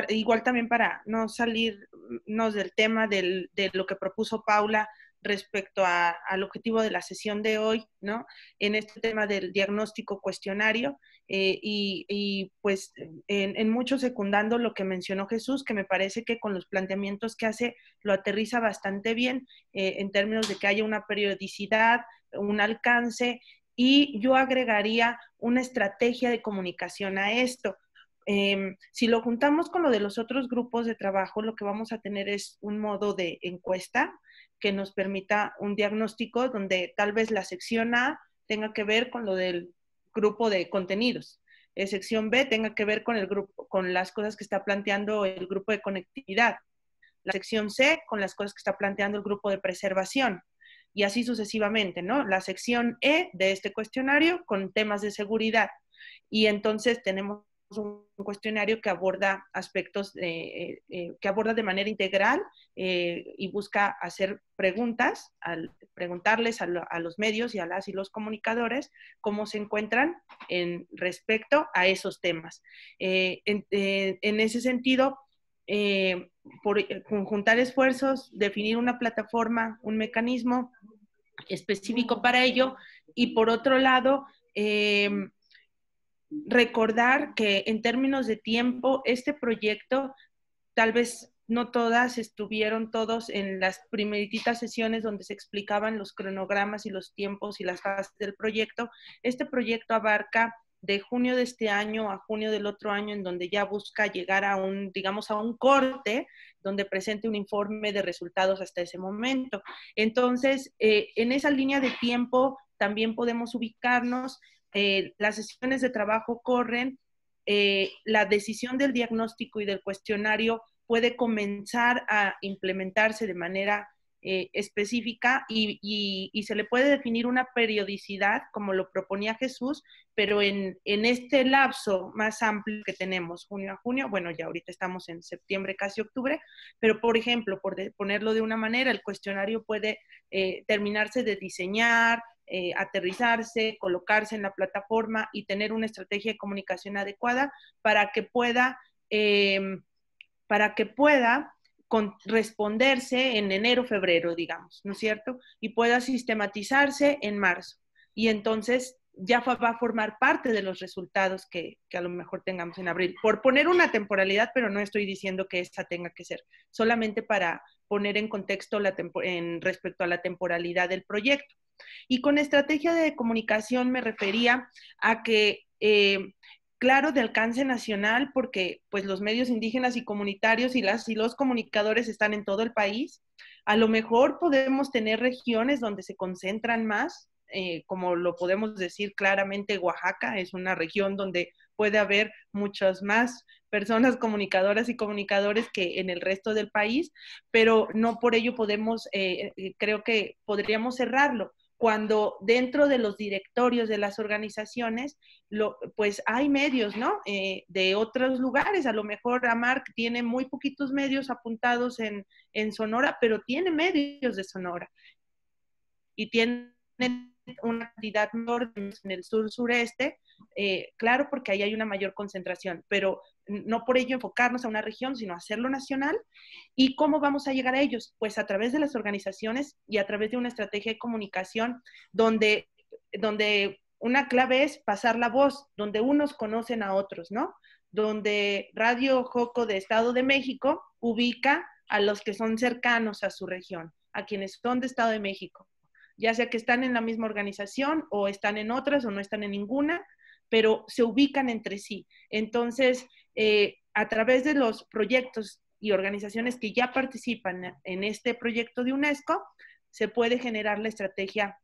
igual también para no salirnos del tema de lo que propuso Paula respecto al objetivo de la sesión de hoy, ¿no? En este tema del diagnóstico cuestionario y pues en mucho secundando lo que mencionó Jesús, que me parece que con los planteamientos que hace lo aterriza bastante bien en términos de que haya una periodicidad, un alcance, y yo agregaría una estrategia de comunicación a esto. Si lo juntamos con lo de los otros grupos de trabajo, lo que vamos a tener es un modo de encuesta que nos permita un diagnóstico donde tal vez la sección A tenga que ver con lo del grupo de contenidos, sección B tenga que ver con el grupo, con las cosas que está planteando el grupo de conectividad, la sección C con las cosas que está planteando el grupo de preservación, y así sucesivamente, ¿no? La sección E de este cuestionario con temas de seguridad. Y entonces tenemos un cuestionario que aborda aspectos, que aborda de manera integral y busca hacer preguntas, preguntarles a los medios y a las y los comunicadores cómo se encuentran respecto a esos temas. En ese sentido, conjuntar esfuerzos, definir una plataforma, un mecanismo específico para ello, y por otro lado, recordar que en términos de tiempo, este proyecto, tal vez no todas estuvieron todos en las primeritas sesiones donde se explicaban los cronogramas y los tiempos y las fases del proyecto. Este proyecto abarca de junio de este año a junio del otro año, en donde ya busca llegar a un, digamos, a un corte, donde presente un informe de resultados hasta ese momento. Entonces, en esa línea de tiempo también podemos ubicarnos. Las sesiones de trabajo corren, la decisión del diagnóstico y del cuestionario puede comenzar a implementarse de manera específica y se le puede definir una periodicidad, como lo proponía Jesús, pero en este lapso más amplio que tenemos, junio a junio, bueno, ya ahorita estamos en septiembre, casi octubre, pero por ejemplo, por ponerlo de una manera, el cuestionario puede terminarse de diseñar, aterrizarse, colocarse en la plataforma y tener una estrategia de comunicación adecuada para que pueda responderse en enero, febrero, digamos, ¿no es cierto? Y pueda sistematizarse en marzo. Y entonces ya va a formar parte de los resultados que a lo mejor tengamos en abril. Por poner una temporalidad, pero no estoy diciendo que esa tenga que ser, solamente para poner en contexto respecto a la temporalidad del proyecto. Y con estrategia de comunicación me refería a que claro, de alcance nacional, porque pues los medios indígenas y comunitarios y los comunicadores están en todo el país. A lo mejor podemos tener regiones donde se concentran más, como lo podemos decir claramente, Oaxaca es una región donde puede haber muchas más personas comunicadoras y comunicadores que en el resto del país, pero no por ello creo que podríamos cerrarlo. Cuando dentro de los directorios de las organizaciones, pues hay medios, ¿no? De otros lugares. A lo mejor AMARC tiene muy poquitos medios apuntados en Sonora, pero tiene medios de Sonora. Y tiene una cantidad menor en el sur-sureste, claro, porque ahí hay una mayor concentración, pero no por ello enfocarnos a una región, sino hacerlo nacional. ¿Y cómo vamos a llegar a ellos? Pues a través de las organizaciones y a través de una estrategia de comunicación donde una clave es pasar la voz, donde unos conocen a otros, ¿no? Donde Radio Joco de Estado de México ubica a los que son cercanos a su región, a quienes son de Estado de México, ya sea que están en la misma organización o están en otras o no están en ninguna, pero se ubican entre sí. Entonces, a través de los proyectos y organizaciones que ya participan en este proyecto de UNESCO, se puede generar la estrategia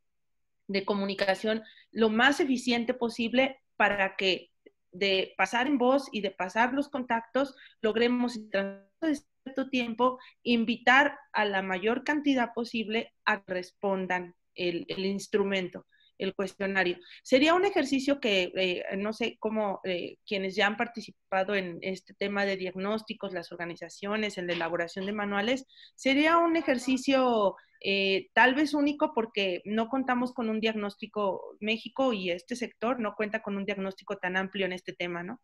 de comunicación lo más eficiente posible para que de pasar en voz y de pasar los contactos, logremos en cierto tiempo invitar a la mayor cantidad posible a que respondan el instrumento, el cuestionario. Sería un ejercicio que no sé cómo quienes ya han participado en este tema de diagnósticos, las organizaciones, en la elaboración de manuales, sería un ejercicio tal vez único porque no contamos con un diagnóstico, México y este sector no cuenta con un diagnóstico tan amplio en este tema, ¿no?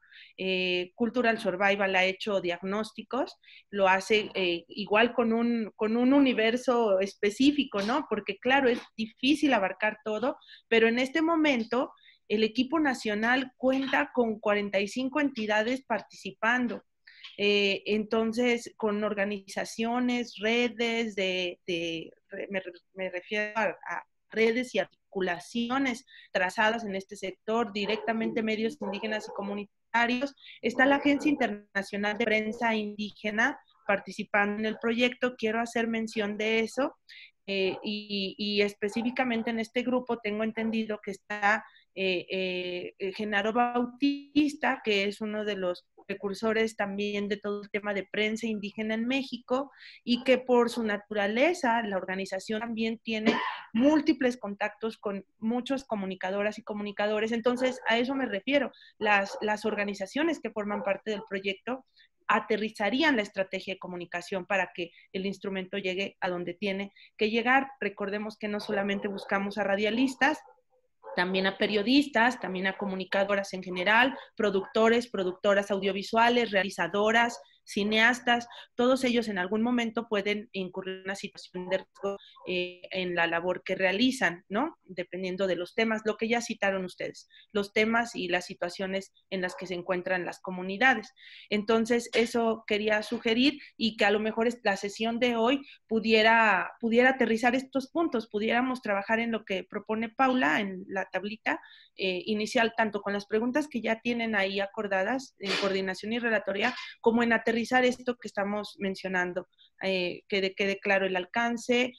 Cultural Survival ha hecho diagnósticos, lo hace igual con un universo específico, ¿no? Porque claro, es difícil abarcar todo, pero en este momento el equipo nacional cuenta con 45 entidades participando. Entonces, con organizaciones, redes me refiero a redes y articulaciones trazadas en este sector, directamente medios indígenas y comunitarios. Está la Agencia Internacional de Prensa Indígena participando en el proyecto, quiero hacer mención de eso. Y específicamente en este grupo tengo entendido que está Genaro Bautista, que es uno de los precursores también de todo el tema de prensa indígena en México, y que por su naturaleza la organización también tiene múltiples contactos con muchos comunicadoras y comunicadores. Entonces, a eso me refiero. Las organizaciones que forman parte del proyecto aterrizarían la estrategia de comunicación para que el instrumento llegue a donde tiene que llegar. Recordemos que no solamente buscamos a radialistas, también a periodistas, también a comunicadoras en general, productores, productoras audiovisuales, realizadoras, cineastas, todos ellos en algún momento pueden incurrir en una situación de riesgo en la labor que realizan, ¿no? Dependiendo de los temas, lo que ya citaron ustedes, los temas y las situaciones en las que se encuentran las comunidades. Entonces, eso quería sugerir, y que a lo mejor la sesión de hoy pudiera aterrizar estos puntos, pudiéramos trabajar en lo que propone Paula en la tablita inicial, tanto con las preguntas que ya tienen ahí acordadas en coordinación y relatoría, como en aterrizar esto que estamos mencionando, que quede claro el alcance,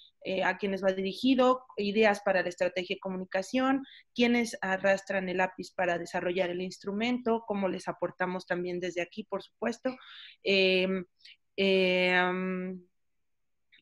a quienes va dirigido, ideas para la estrategia de comunicación, quienes arrastran el lápiz para desarrollar el instrumento, cómo les aportamos también desde aquí, por supuesto.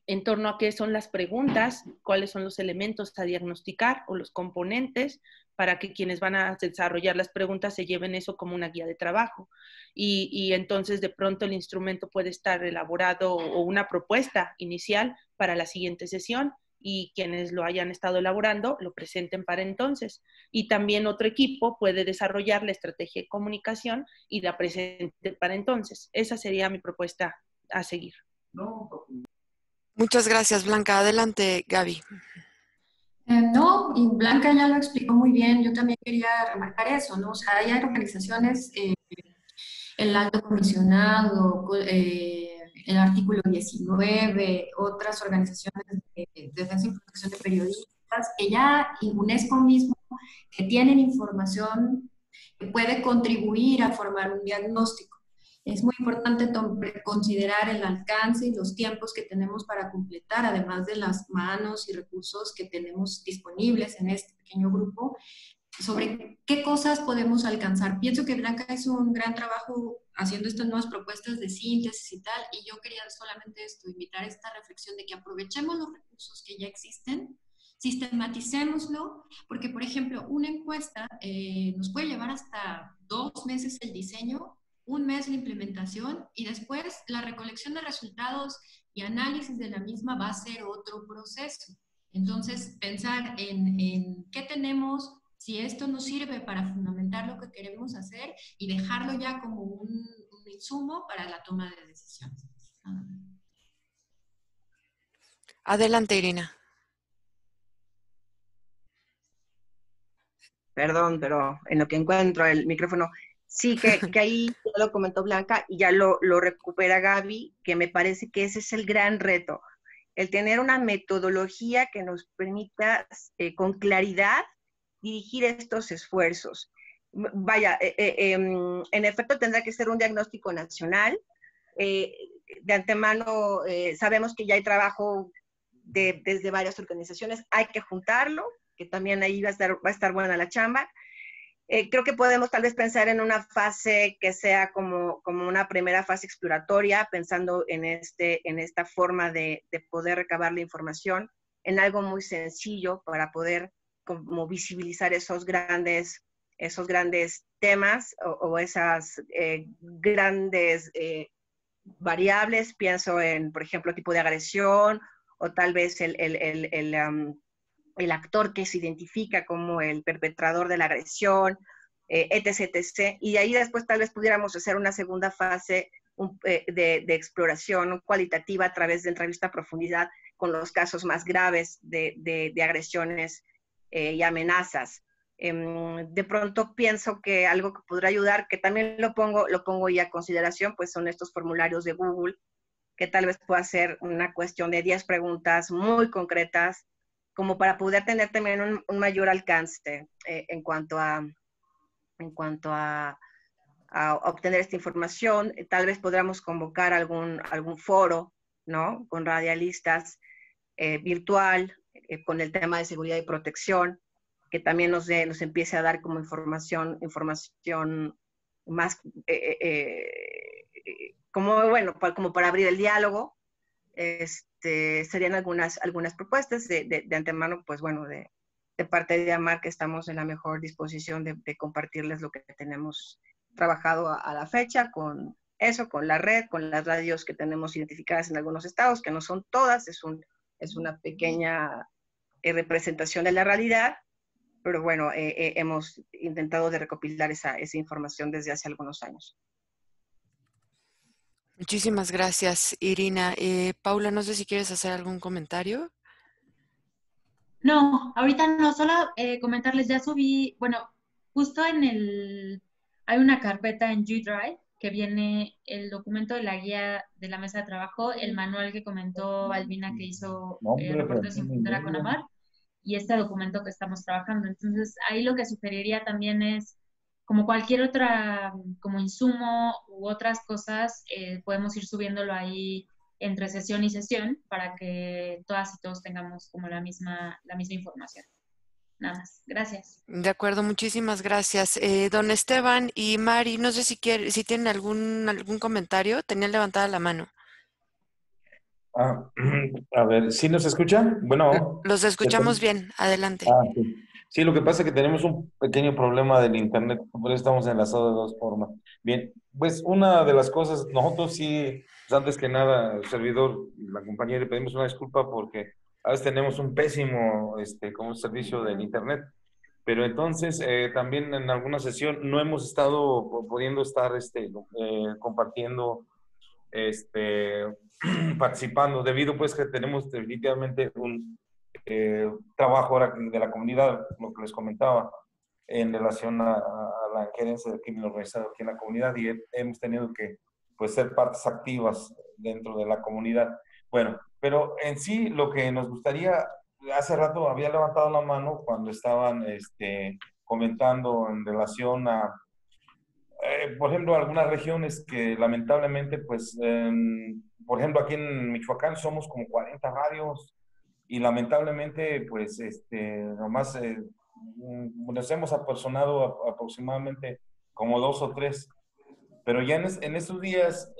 En torno a qué son las preguntas, cuáles son los elementos a diagnosticar o los componentes para que quienes van a desarrollar las preguntas se lleven eso como una guía de trabajo. Y entonces de pronto el instrumento puede estar elaborado o una propuesta inicial para la siguiente sesión, y quienes lo hayan estado elaborando lo presenten para entonces. Y también otro equipo puede desarrollar la estrategia de comunicación y la presente para entonces. Esa sería mi propuesta a seguir. Muchas gracias, Blanca. Adelante, Gaby. No, y Blanca ya lo explicó muy bien. Yo también quería remarcar eso, ¿no? O sea, hay organizaciones, el Alto Comisionado, el artículo 19, otras organizaciones de defensa y protección de periodistas, que ya, y UNESCO mismo, que tienen información que puede contribuir a formar un diagnóstico. Es muy importante considerar el alcance y los tiempos que tenemos para completar, además de las manos y recursos que tenemos disponibles en este pequeño grupo, sobre qué cosas podemos alcanzar. Pienso que Blanca hizo un gran trabajo haciendo estas nuevas propuestas de síntesis y tal, y yo quería solamente invitar esta reflexión de que aprovechemos los recursos que ya existen, sistematicémoslo, porque, por ejemplo, una encuesta nos puede llevar hasta 2 meses el diseño, 1 mes la implementación, y después la recolección de resultados y análisis de la misma va a ser otro proceso. Entonces, pensar en qué tenemos, si esto nos sirve para fundamentar lo que queremos hacer y dejarlo ya como un insumo para la toma de decisiones. Adelante, Irina. Perdón, pero en lo que encuentro el micrófono, sí que ahí ya lo comentó Blanca y ya lo recupera Gaby, que me parece que ese es el gran reto, el tener una metodología que nos permita con claridad dirigir estos esfuerzos. Vaya, en efecto tendrá que ser un diagnóstico nacional. De antemano sabemos que ya hay trabajo desde varias organizaciones, hay que juntarlo, que también ahí va a estar buena la chamba. Creo que podemos tal vez pensar en una fase que sea como una primera fase exploratoria, pensando en esta forma de poder recabar la información, en algo muy sencillo para poder como visibilizar esos grandes temas o esas grandes variables. Pienso en, por ejemplo, tipo de agresión, o tal vez el actor que se identifica como el perpetrador de la agresión, etc., etc. Y de ahí después tal vez pudiéramos hacer una segunda fase de exploración cualitativa a través de entrevista a profundidad con los casos más graves de agresiones y amenazas. De pronto pienso que algo que podrá ayudar, que también lo pongo ya a consideración, pues son estos formularios de Google, que tal vez pueda ser una cuestión de 10 preguntas muy concretas, como para poder tener también un mayor alcance en cuanto a obtener esta información. Tal vez podamos convocar algún foro, ¿no?, con radialistas virtual, con el tema de seguridad y protección, que también nos empiece a dar como información más, como para abrir el diálogo. Serían algunas propuestas de antemano, pues bueno, de parte de AMAR, que estamos en la mejor disposición de compartirles lo que tenemos trabajado a la fecha, con la red, con las radios que tenemos identificadas en algunos estados, que no son todas, es una pequeña representación de la realidad, pero bueno, hemos intentado de recopilar esa información desde hace algunos años. Muchísimas gracias, Irina. Paula, no sé si quieres hacer algún comentario. No, ahorita no, solo comentarles, ya subí, bueno, justo hay una carpeta en G Drive que viene el documento de la guía de la mesa de trabajo, el manual que comentó Albina que hizo Reporteros sin Frontera con Amar, y este documento que estamos trabajando. Entonces, ahí lo que sugeriría también es, como cualquier otra, como insumo u otras cosas, podemos ir subiéndolo ahí entre sesión y sesión para que todas y todos tengamos como la misma información. Nada más. Gracias. De acuerdo, muchísimas gracias. Don Esteban y Mari, no sé si tienen algún comentario. Tenían levantada la mano. A ver, ¿sí nos escuchan? Bueno, Los escuchamos bien. Adelante. sí. Sí, lo que pasa es que tenemos un pequeño problema del internet, por eso estamos enlazados de dos formas. Bien, pues una de las cosas, nosotros sí, pues antes que nada, el servidor, la compañía, le pedimos una disculpa porque a veces tenemos un pésimo como servicio del internet, pero entonces también en alguna sesión no hemos estado pudiendo estar compartiendo este, participando, debido pues que tenemos definitivamente un trabajo ahora de la comunidad, lo que les comentaba, en relación a la gerencia del crimen organizado aquí en la comunidad, y hemos tenido que pues ser partes activas dentro de la comunidad. Bueno, pero en sí lo que nos gustaría, hace rato había levantado la mano cuando estaban comentando en relación a por ejemplo, algunas regiones que lamentablemente, pues, por ejemplo, aquí en Michoacán somos como 40 radios y lamentablemente, pues, nomás nos hemos apersonado aproximadamente como 2 o 3, pero ya en estos días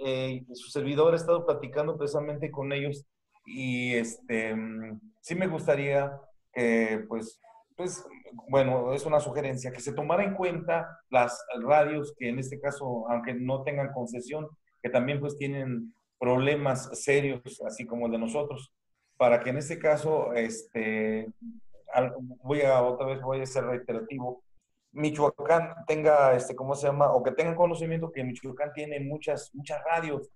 su servidor ha estado platicando precisamente con ellos y sí me gustaría que, pues, bueno, es una sugerencia, que se tomara en cuenta las radios que en este caso, aunque no tengan concesión, que también pues tienen problemas serios, así como el de nosotros, para que en este caso, otra vez voy a ser reiterativo, Michoacán tenga, ¿cómo se llama? O que tengan conocimiento que Michoacán tiene muchas radios.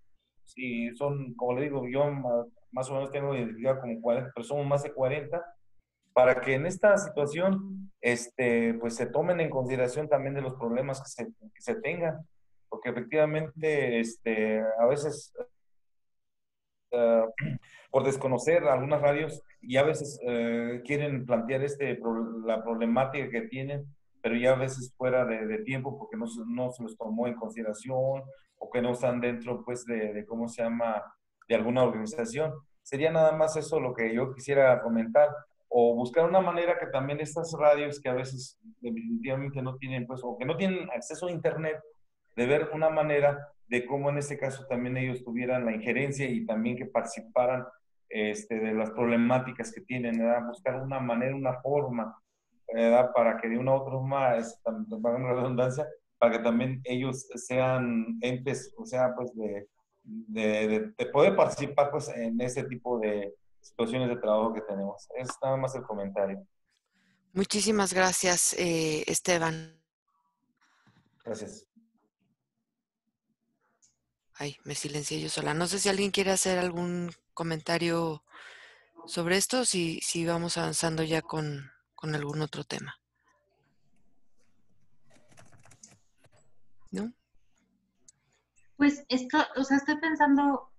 Sí, son, como le digo, yo más o menos tengo identificado como 40, pero somos más de 40, para que en esta situación, pues se tomen en consideración también de los problemas que se tengan, porque efectivamente, a veces por desconocer algunas radios y a veces quieren plantear la problemática que tienen, pero ya a veces fuera de tiempo porque no se los tomó en consideración o que no están dentro pues ¿cómo se llama? De alguna organización. Sería nada más eso lo que yo quisiera comentar, o buscar una manera que también estas radios que a veces definitivamente no tienen pues, o que no tienen acceso a internet, de ver una manera de cómo en este caso también ellos tuvieran la injerencia y también que participaran de las problemáticas que tienen, ¿verdad? Buscar una manera, una forma, ¿verdad? Para que de una u otra forma, para una redundancia, para que también ellos sean entes, o sea, pues de poder participar pues en este tipo de situaciones de trabajo que tenemos. Es nada más el comentario. Muchísimas gracias, Esteban. Gracias. Ay, me silencié yo sola. No sé si alguien quiere hacer algún comentario sobre esto o si vamos avanzando ya con algún otro tema. ¿No? Pues o sea, estoy pensando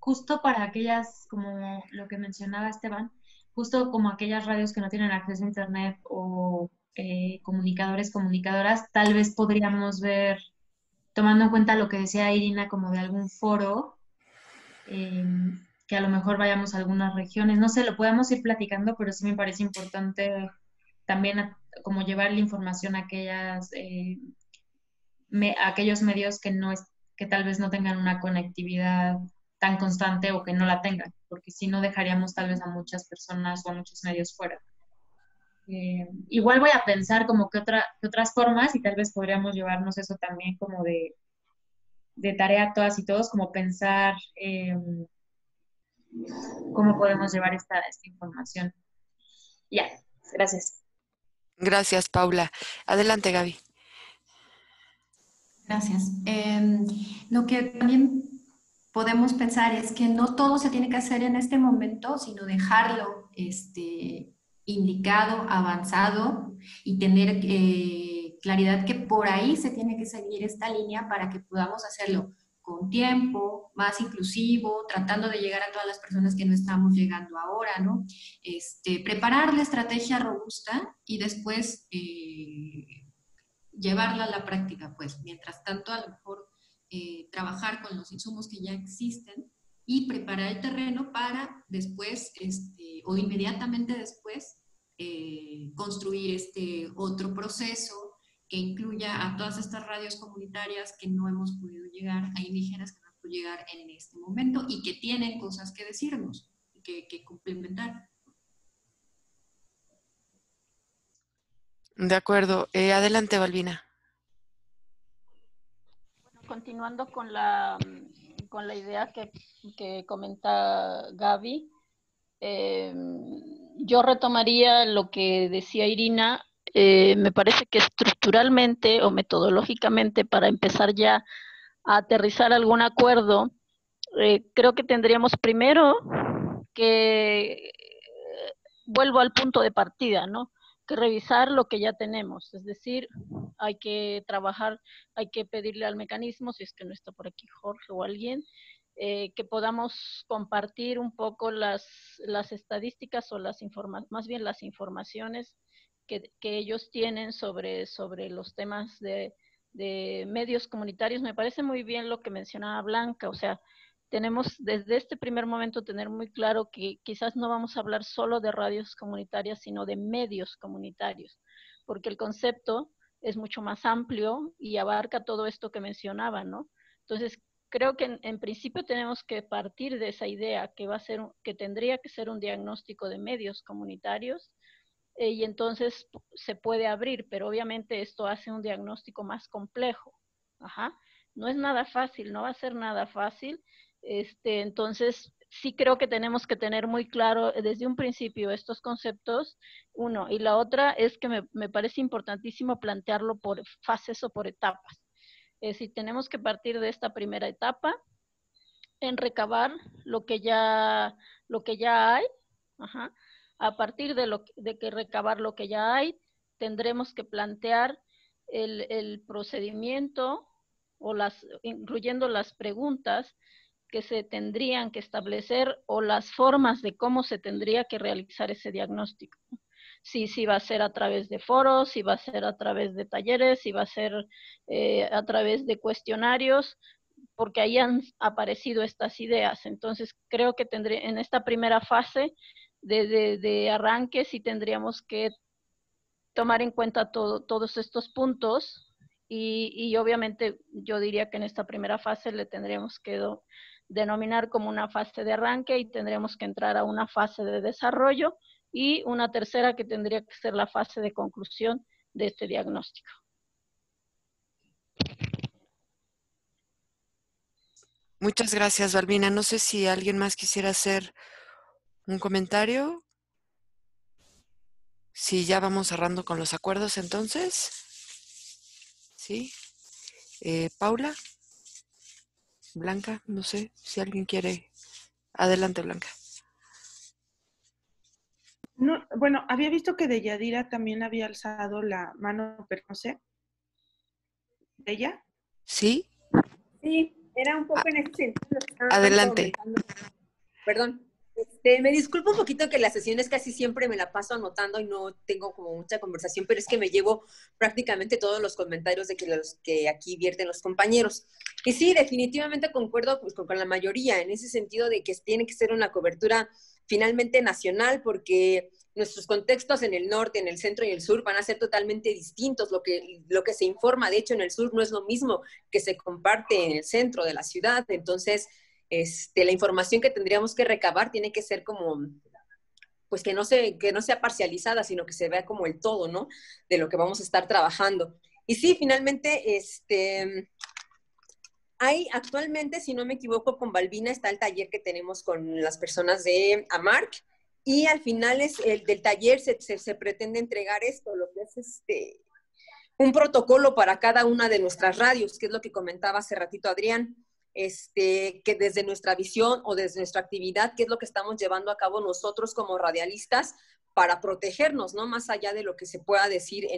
justo para aquellas, como lo que mencionaba Esteban, justo como aquellas radios que no tienen acceso a internet o comunicadores, comunicadoras, tal vez podríamos ver, tomando en cuenta lo que decía Irina, como de algún foro, que a lo mejor vayamos a algunas regiones, no sé, lo podemos ir platicando, pero sí me parece importante también como llevar la información a a aquellos medios que tal vez no tengan una conectividad tan constante o que no la tengan, porque si no dejaríamos tal vez a muchas personas o a muchos medios fuera. Igual voy a pensar como que otras formas y tal vez podríamos llevarnos eso también como de tarea a todas y todos, como pensar cómo podemos llevar esta información. Ya, gracias. Gracias, Paula. Adelante, Gaby. Gracias. Lo que también podemos pensar es que no todo se tiene que hacer en este momento, sino dejarlo indicado, avanzado y tener claridad que por ahí se tiene que seguir esta línea para que podamos hacerlo con tiempo, más inclusivo, tratando de llegar a todas las personas que no estamos llegando ahora, ¿no? Preparar la estrategia robusta y después llevarla a la práctica, pues. Mientras tanto, a lo mejor trabajar con los insumos que ya existen y preparar el terreno para después, o inmediatamente después, construir otro proceso que incluya a todas estas radios comunitarias que no hemos podido llegar, a indígenas que no han podido llegar en este momento y que tienen cosas que decirnos, que complementar. De acuerdo. Adelante, Balbina. Bueno, continuando con la idea que comenta Gaby, yo retomaría lo que decía Irina. Me parece que estructuralmente o metodológicamente, para empezar ya a aterrizar algún acuerdo, creo que tendríamos primero que, vuelvo al punto de partida, ¿no? Que revisar lo que ya tenemos, es decir, hay que trabajar, hay que pedirle al mecanismo, si es que no está por aquí Jorge o alguien, que podamos compartir un poco las estadísticas o más bien las informaciones que ellos tienen sobre los temas de medios comunitarios. Me parece muy bien lo que mencionaba Blanca, o sea, tenemos desde este primer momento tener muy claro que quizás no vamos a hablar solo de radios comunitarias, sino de medios comunitarios, porque el concepto es mucho más amplio y abarca todo esto que mencionaba, ¿no? Entonces, creo que en principio tenemos que partir de esa idea que tendría que ser un diagnóstico de medios comunitarios, y entonces se puede abrir, pero obviamente esto hace un diagnóstico más complejo. Ajá. No es nada fácil, no va a ser nada fácil. Entonces, sí creo que tenemos que tener muy claro desde un principio estos conceptos, uno, y la otra es que me parece importantísimo plantearlo por fases o por etapas. Es decir, tenemos que partir de esta primera etapa en recabar lo que ya hay. Ajá. A partir de que recabar lo que ya hay, tendremos que plantear el procedimiento incluyendo las preguntas que se tendrían que establecer o las formas de cómo se tendría que realizar ese diagnóstico. Si va a ser a través de foros, si va a ser a través de talleres, si va a ser a través de cuestionarios, porque ahí han aparecido estas ideas. Entonces, creo que en esta primera fase de arranque sí tendríamos que tomar en cuenta todos estos puntos y obviamente yo diría que en esta primera fase le tendríamos que denominar como una fase de arranque y tendríamos que entrar a una fase de desarrollo y una tercera que tendría que ser la fase de conclusión de este diagnóstico. Muchas gracias, Balbina. No sé si alguien más quisiera hacer un comentario. Sí, ya vamos cerrando con los acuerdos entonces. ¿Sí? Paula, Blanca, no sé si alguien quiere. Adelante, Blanca. No, bueno, había visto que de Yadira también había alzado la mano, pero no sé. ¿De ella? ¿Sí? Sí, era un poco en ese sentido. Adelante. Perdón. Me disculpo un poquito que las sesiones casi siempre me la paso anotando y no tengo como mucha conversación, pero es que me llevo prácticamente todos los comentarios de los que aquí vierten los compañeros. Y sí, definitivamente concuerdo pues, con la mayoría, en ese sentido de que tiene que ser una cobertura finalmente nacional, porque nuestros contextos en el norte, en el centro y el sur van a ser totalmente distintos. Lo que se informa, de hecho, en el sur no es lo mismo que se comparte en el centro de la ciudad. Entonces, la información que tendríamos que recabar tiene que ser como, pues que no sea parcializada, sino que se vea como el todo, ¿no? De lo que vamos a estar trabajando. Y sí, finalmente, hay actualmente, si no me equivoco, con Balbina está el taller que tenemos con las personas de AMARC, y al final del taller se pretende entregar esto, lo que es un protocolo para cada una de nuestras radios, que es lo que comentaba hace ratito Adrián. que desde nuestra visión o desde nuestra actividad, qué es lo que estamos llevando a cabo nosotros como radialistas para protegernos, ¿no? Más allá de lo que se pueda decir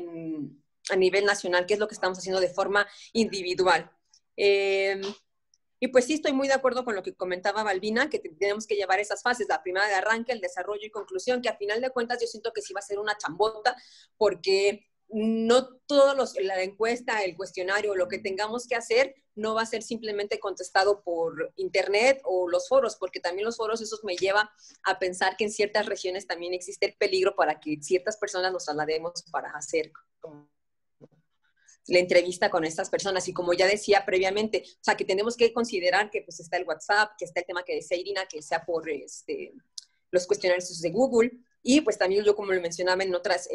a nivel nacional, qué es lo que estamos haciendo de forma individual. Y pues sí, estoy muy de acuerdo con lo que comentaba Balbina, que tenemos que llevar esas fases, la primera de arranque, el desarrollo y conclusión, que a final de cuentas yo siento que sí va a ser una chambota, porque no todos la encuesta, el cuestionario, lo que tengamos que hacer, no va a ser simplemente contestado por internet o los foros, porque también los foros, eso me lleva a pensar que en ciertas regiones también existe el peligro para que ciertas personas nos traslademos para hacer la entrevista con estas personas. Y como ya decía previamente, o sea, que tenemos que considerar que pues está el WhatsApp, que está el tema que decía Irina, que sea por los cuestionarios de Google, y pues también yo, como lo mencionaba en otras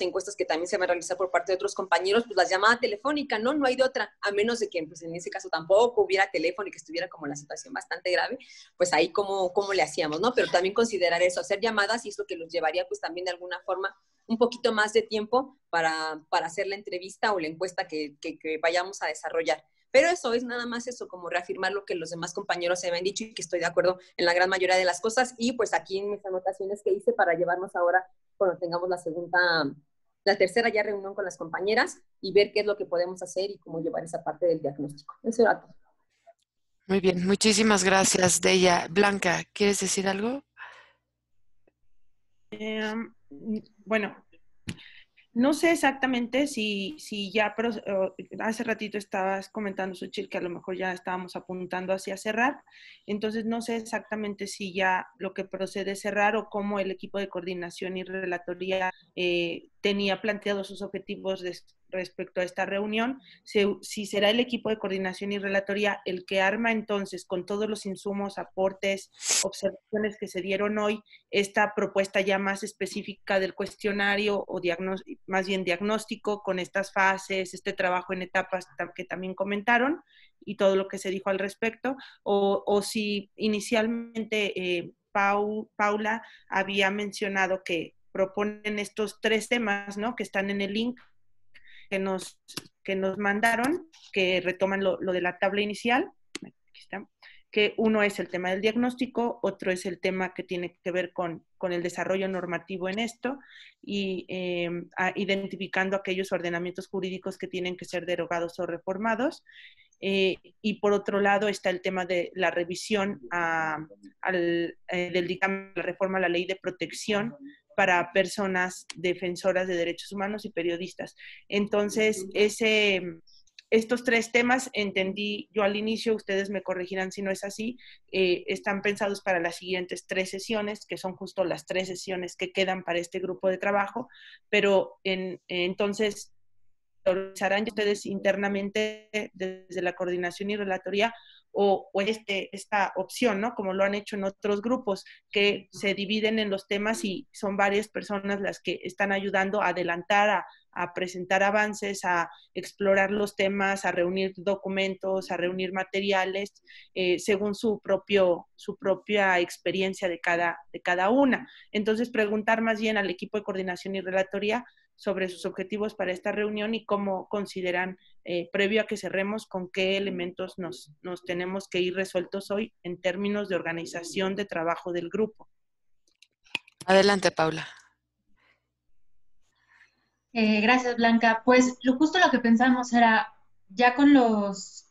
encuestas que también se van a realizar por parte de otros compañeros, pues la llamada telefónica, ¿no? No hay de otra, a menos de que pues en ese caso tampoco hubiera teléfono y que estuviera como la situación bastante grave, pues ahí cómo le hacíamos, ¿no? Pero también considerar eso, hacer llamadas, y eso que los llevaría pues también de alguna forma un poquito más de tiempo para hacer la entrevista o la encuesta que vayamos a desarrollar. Pero eso es nada más eso, como reafirmar lo que los demás compañeros se habían dicho y que estoy de acuerdo en la gran mayoría de las cosas. Y pues aquí en mis anotaciones que hice para llevarnos ahora, cuando tengamos la tercera ya reunión con las compañeras y ver qué es lo que podemos hacer y cómo llevar esa parte del diagnóstico. Eso era todo. Muy bien, muchísimas gracias, Deya. Blanca, ¿quieres decir algo? Bueno, no sé exactamente si ya, pero hace ratito estabas comentando, Xochitl, que a lo mejor ya estábamos apuntando hacia cerrar, entonces no sé exactamente si ya lo que procede es cerrar o cómo el equipo de coordinación y relatoría tenía planteados sus objetivos respecto a esta reunión, si será el equipo de coordinación y relatoría el que arma entonces con todos los insumos, aportes, observaciones que se dieron hoy, esta propuesta ya más específica del cuestionario o más bien diagnóstico con estas fases, este trabajo en etapas que también comentaron y todo lo que se dijo al respecto, o si inicialmente Paula había mencionado que proponen estos 3 temas, ¿no? Que están en el link que nos mandaron, que retoman lo de la tabla inicial. Aquí está. Que uno es el tema del diagnóstico, otro es el tema que tiene que ver con el desarrollo normativo en esto y identificando aquellos ordenamientos jurídicos que tienen que ser derogados o reformados. Y por otro lado está el tema de la revisión del dictamen de la reforma a la ley de protección para personas defensoras de derechos humanos y periodistas. Entonces, estos 3 temas, entendí yo al inicio, ustedes me corregirán si no es así, están pensados para las siguientes 3 sesiones, que son justo las 3 sesiones que quedan para este grupo de trabajo, pero entonces organizarán ustedes internamente desde la coordinación y relatoría o esta opción, ¿no? Como lo han hecho en otros grupos, que se dividen en los temas y son varias personas las que están ayudando a adelantar, a presentar avances, a explorar los temas, a reunir documentos, a reunir materiales, según su propia experiencia de cada una. Entonces, preguntar más bien al equipo de coordinación y relatoría sobre sus objetivos para esta reunión y cómo consideran, previo a que cerremos, con qué elementos nos tenemos que ir resueltos hoy en términos de organización de trabajo del grupo. Adelante, Paula. Gracias, Blanca. Pues justo lo que pensamos era, ya con los...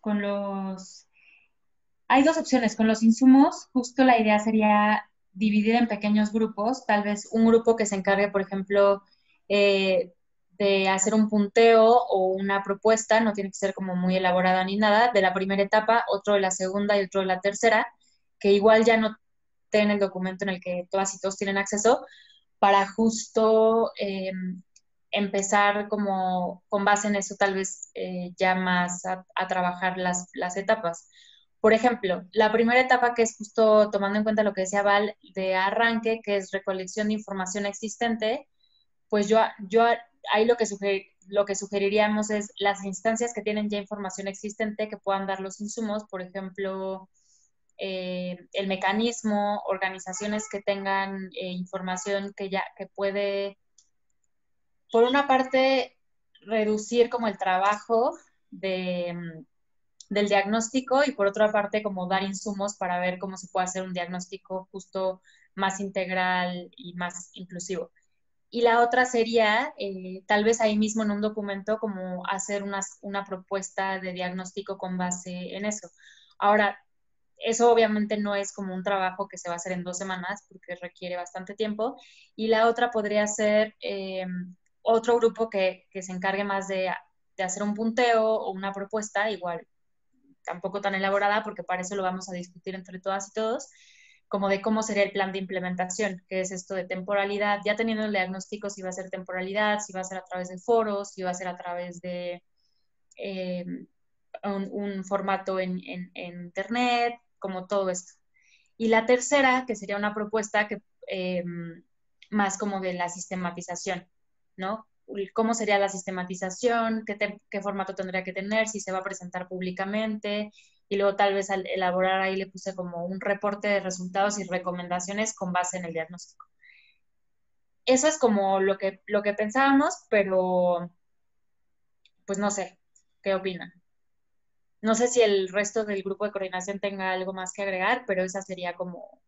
Hay 2 opciones. Con los insumos, justo la idea sería dividir en pequeños grupos, tal vez un grupo que se encargue, por ejemplo, de hacer un punteo o una propuesta, no tiene que ser como muy elaborada ni nada, de la primera etapa, otro de la segunda y otro de la tercera, que igual ya no tienen el documento en el que todas y todos tienen acceso, para justo empezar como con base en eso tal vez ya más a trabajar las etapas. Por ejemplo, la primera etapa, que es justo tomando en cuenta lo que decía Val, de arranque, que es recolección de información existente, pues yo ahí lo que sugeriríamos es las instancias que tienen ya información existente que puedan dar los insumos, por ejemplo, el mecanismo, organizaciones que tengan información que puede, por una parte, reducir como el trabajo de del diagnóstico y por otra parte como dar insumos para ver cómo se puede hacer un diagnóstico justo más integral y más inclusivo. Y la otra sería, tal vez ahí mismo en un documento, como hacer una propuesta de diagnóstico con base en eso. Ahora, eso obviamente no es como un trabajo que se va a hacer en 2 semanas, porque requiere bastante tiempo. Y la otra podría ser otro grupo que se encargue más de hacer un punteo o una propuesta, igual tampoco tan elaborada, porque para eso lo vamos a discutir entre todas y todos, como de cómo sería el plan de implementación, que es esto de temporalidad, ya teniendo el diagnóstico, si va a ser temporalidad, si va a ser a través de foros, si va a ser a través de un formato en internet, como todo esto. Y la tercera, que sería una propuesta que más como de la sistematización, ¿no? ¿Cómo sería la sistematización? ¿Qué formato tendría que tener? Si se va a presentar públicamente. Y luego tal vez al elaborar ahí le puse como un reporte de resultados y recomendaciones con base en el diagnóstico. Eso es como lo que pensábamos, pero pues no sé, ¿qué opinan? No sé si el resto del grupo de coordinación tenga algo más que agregar, pero esa sería como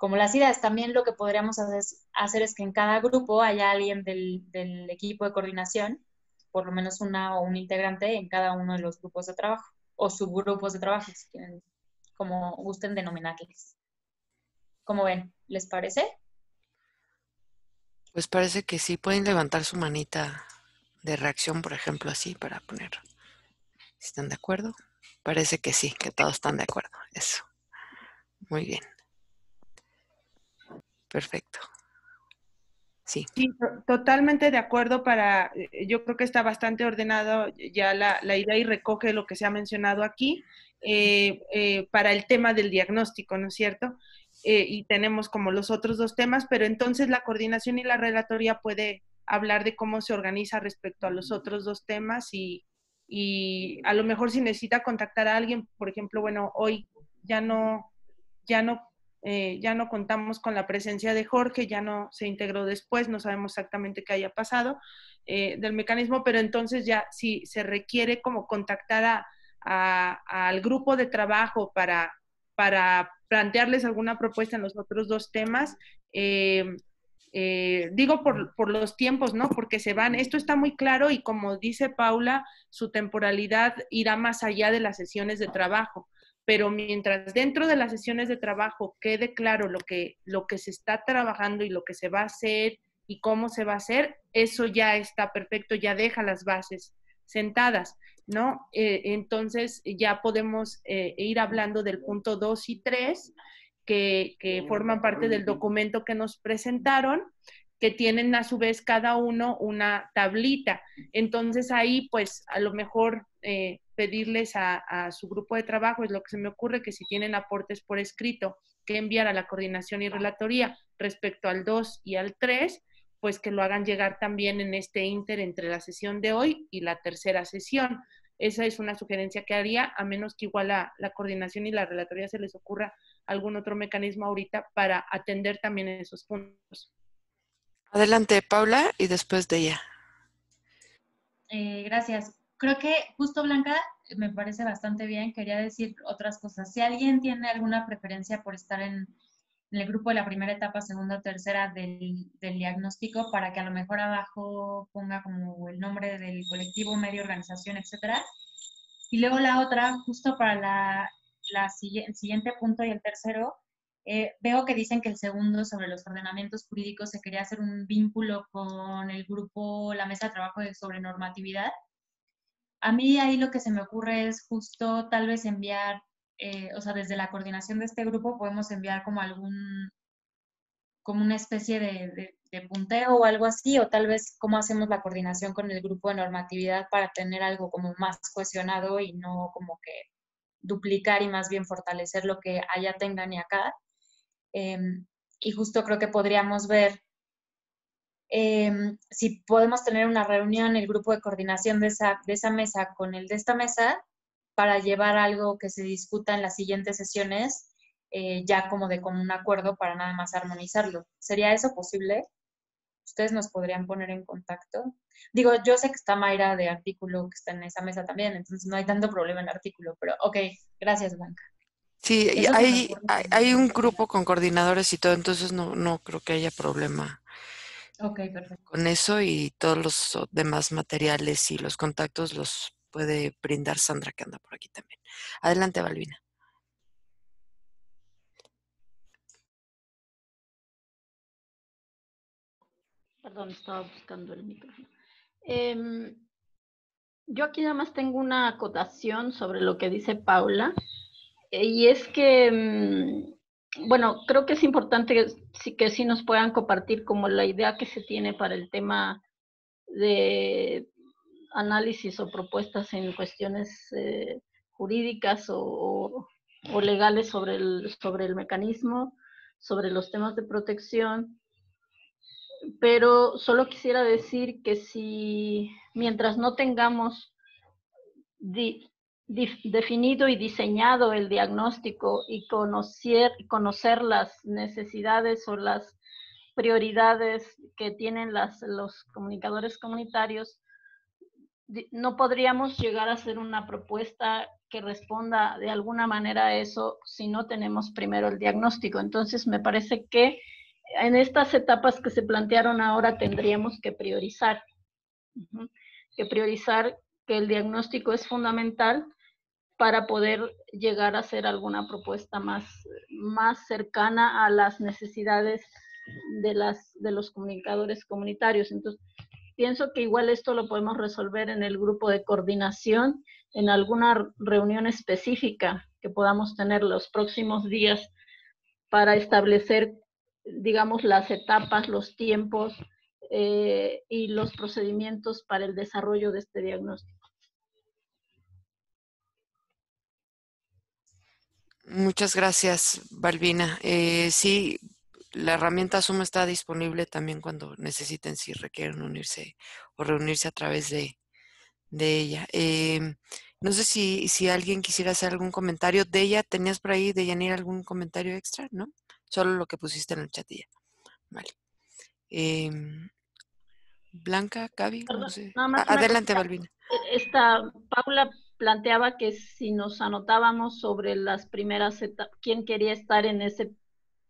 las ideas. También lo que podríamos hacer es que en cada grupo haya alguien del equipo de coordinación, por lo menos una o un integrante en cada uno de los grupos de trabajo, o subgrupos de trabajo, si quieren, como gusten denominarles. ¿Cómo ven? ¿Les parece? Pues parece que sí, pueden levantar su manita de reacción, por ejemplo, así, para poner, si están de acuerdo. Parece que sí, que todos están de acuerdo. Eso. Muy bien. Perfecto. Sí. Sí, totalmente de acuerdo yo creo que está bastante ordenado ya la idea y recoge lo que se ha mencionado aquí para el tema del diagnóstico, ¿no es cierto? Y tenemos como los otros 2 temas, pero entonces la coordinación y la relatoría puede hablar de cómo se organiza respecto a los otros 2 temas y a lo mejor si necesita contactar a alguien, por ejemplo, bueno, hoy ya no contamos con la presencia de Jorge, ya no se integró después, no sabemos exactamente qué haya pasado del mecanismo, pero entonces ya si se requiere como contactar al grupo de trabajo para plantearles alguna propuesta en los otros 2 temas, digo por los tiempos, ¿no? Porque esto está muy claro y como dice Paula, su temporalidad irá más allá de las sesiones de trabajo. Pero mientras dentro de las sesiones de trabajo quede claro lo que se está trabajando y lo que se va a hacer y cómo se va a hacer, eso ya está perfecto, ya deja las bases sentadas, ¿no? Entonces ya podemos ir hablando del punto 2 y 3, que forman parte del documento que nos presentaron, que tienen a su vez cada uno una tablita. Entonces ahí pues a lo mejor pedirles a su grupo de trabajo, es lo que se me ocurre, que si tienen aportes por escrito que enviar a la coordinación y relatoría respecto al 2 y al 3, pues que lo hagan llegar también en este ínter entre la sesión de hoy y la tercera sesión. Esa es una sugerencia que haría, a menos que igual la coordinación y la relatoría se les ocurra algún otro mecanismo ahorita para atender también esos puntos. Adelante, Paula, y después de ella. Gracias. Creo que justo, Blanca, me parece bastante bien. Quería decir otras cosas. Si alguien tiene alguna preferencia por estar en el grupo de la primera etapa, segunda o tercera del diagnóstico, para que a lo mejor abajo ponga como el nombre del colectivo, medio, organización, etcétera. Y luego la otra, justo para el siguiente punto y el tercero, veo que dicen que el segundo, sobre los ordenamientos jurídicos, se quería hacer un vínculo con el grupo, la mesa de trabajo sobre normatividad. A mí ahí lo que se me ocurre es justo tal vez enviar, o sea, desde la coordinación de este grupo podemos enviar como como una especie de punteo o algo así, o tal vez cómo hacemos la coordinación con el grupo de normatividad para tener algo como más cohesionado y no como que duplicar y más bien fortalecer lo que allá tengan y acá. Y justo creo que podríamos ver si podemos tener una reunión, el grupo de coordinación de esa mesa con el de esta mesa, para llevar algo que se discuta en las siguientes sesiones, ya como de común acuerdo para nada más armonizarlo. ¿Sería eso posible? ¿Ustedes nos podrían poner en contacto? Digo, yo sé que está Mayra de Artículo, que está en esa mesa también, entonces no hay tanto problema en Artículo, pero ok, gracias, Blanca. Sí, y Eso que nos hay un grupo con coordinadores y todo, entonces no creo que haya problema Ok, perfecto. con eso, y todos los demás materiales y los contactos los puede brindar Sandra, que anda por aquí también. Adelante, Balbina. Perdón, estaba buscando el micrófono. Yo aquí nada más tengo una acotación sobre lo que dice Paula, y es que, bueno, creo que es importante que sí nos puedan compartir como la idea que se tiene para el tema de análisis o propuestas en cuestiones jurídicas o legales sobre el mecanismo, sobre los temas de protección, pero solo quisiera decir que si mientras no tengamos definido y diseñado el diagnóstico y conocer las necesidades o las prioridades que tienen los comunicadores comunitarios, no podríamos llegar a hacer una propuesta que responda de alguna manera a eso si no tenemos primero el diagnóstico. Entonces, me parece que en estas etapas que se plantearon ahora tendríamos que priorizar, que el diagnóstico es fundamental para poder llegar a hacer alguna propuesta más cercana a las necesidades de los comunicadores comunitarios. Entonces, pienso que igual esto lo podemos resolver en el grupo de coordinación, en alguna reunión específica que podamos tener los próximos días para establecer, digamos, las etapas, los tiempos y los procedimientos para el desarrollo de este diagnóstico. Muchas gracias, Balbina. Sí, la herramienta Zoom está disponible también cuando necesiten, si requieren unirse o reunirse a través de ella. No sé si alguien quisiera hacer algún comentario. De ella, ¿tenías por ahí, Deyanira, algún comentario extra? ¿No? Solo lo que pusiste en el chat y ya. Vale. Blanca, Gaby, no Perdón, sé. nada más una Adelante, cosita. Balbina. Paula planteaba que si nos anotábamos sobre las primeras etapas, quién quería estar en esa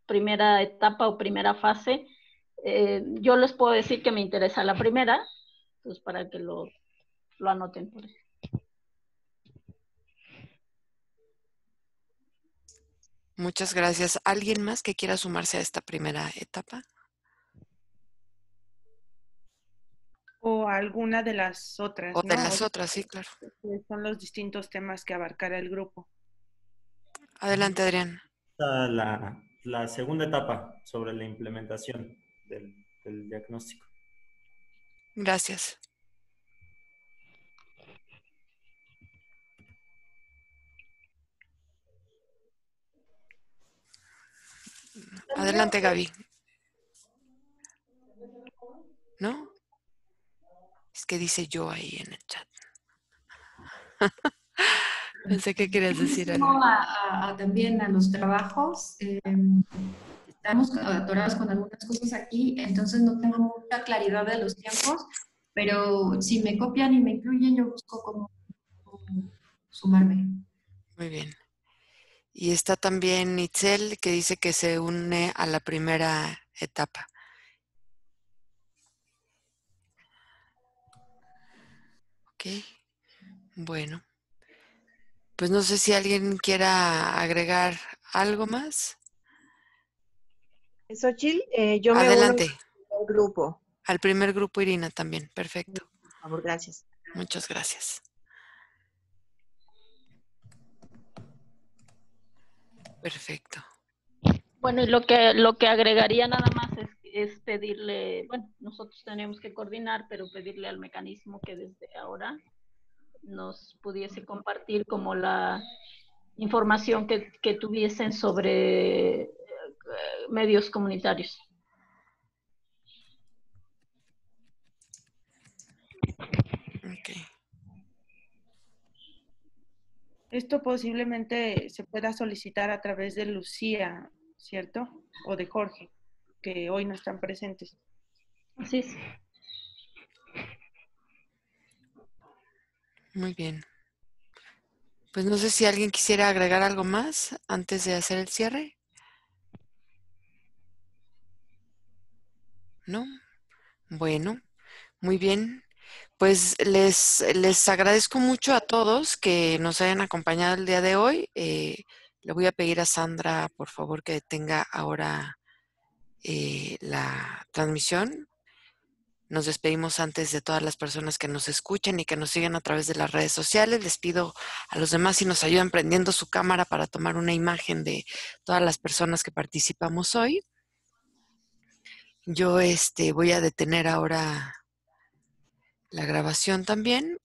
primera etapa o primera fase, yo les puedo decir que me interesa la primera, pues para que lo anoten por eso. Muchas gracias. ¿Alguien más que quiera sumarse a esta primera etapa? O alguna de las otras, O de ¿no? las otras, sí, claro. Son los distintos temas que abarcará el grupo. Adelante, Adrián. La segunda etapa sobre la implementación del diagnóstico. Gracias. Adelante, Gaby. ¿No? Es que dice yo ahí en el chat. Pensé que querías decir algo. También a los trabajos. Estamos atorados con algunas cosas aquí, entonces no tengo mucha claridad de los tiempos, pero si me copian y me incluyen, yo busco cómo sumarme. Muy bien. Y está también Itzel, que dice que se une a la primera etapa. Ok. Bueno. Pues no sé si alguien quiera agregar algo más. Xochitl, yo me uno Adelante. al grupo. Al primer grupo, Irina, también. Perfecto. Por favor, gracias. Muchas gracias. Perfecto. Bueno, y lo que agregaría nada más es pedirle, bueno, nosotros tenemos que coordinar, pero pedirle al mecanismo que desde ahora nos pudiese compartir como la información que tuviesen sobre medios comunitarios. Okay. Esto posiblemente se pueda solicitar a través de Lucía, ¿cierto? O de Jorge, que hoy no están presentes. Así es. Muy bien. Pues no sé si alguien quisiera agregar algo más antes de hacer el cierre. ¿No? Bueno, muy bien. Pues les agradezco mucho a todos que nos hayan acompañado el día de hoy. Le voy a pedir a Sandra, por favor, que detenga ahora la transmisión. Nos despedimos antes de todas las personas que nos escuchan y que nos siguen a través de las redes sociales. Les pido a los demás si nos ayudan prendiendo su cámara para tomar una imagen de todas las personas que participamos hoy. Yo voy a detener ahora la grabación también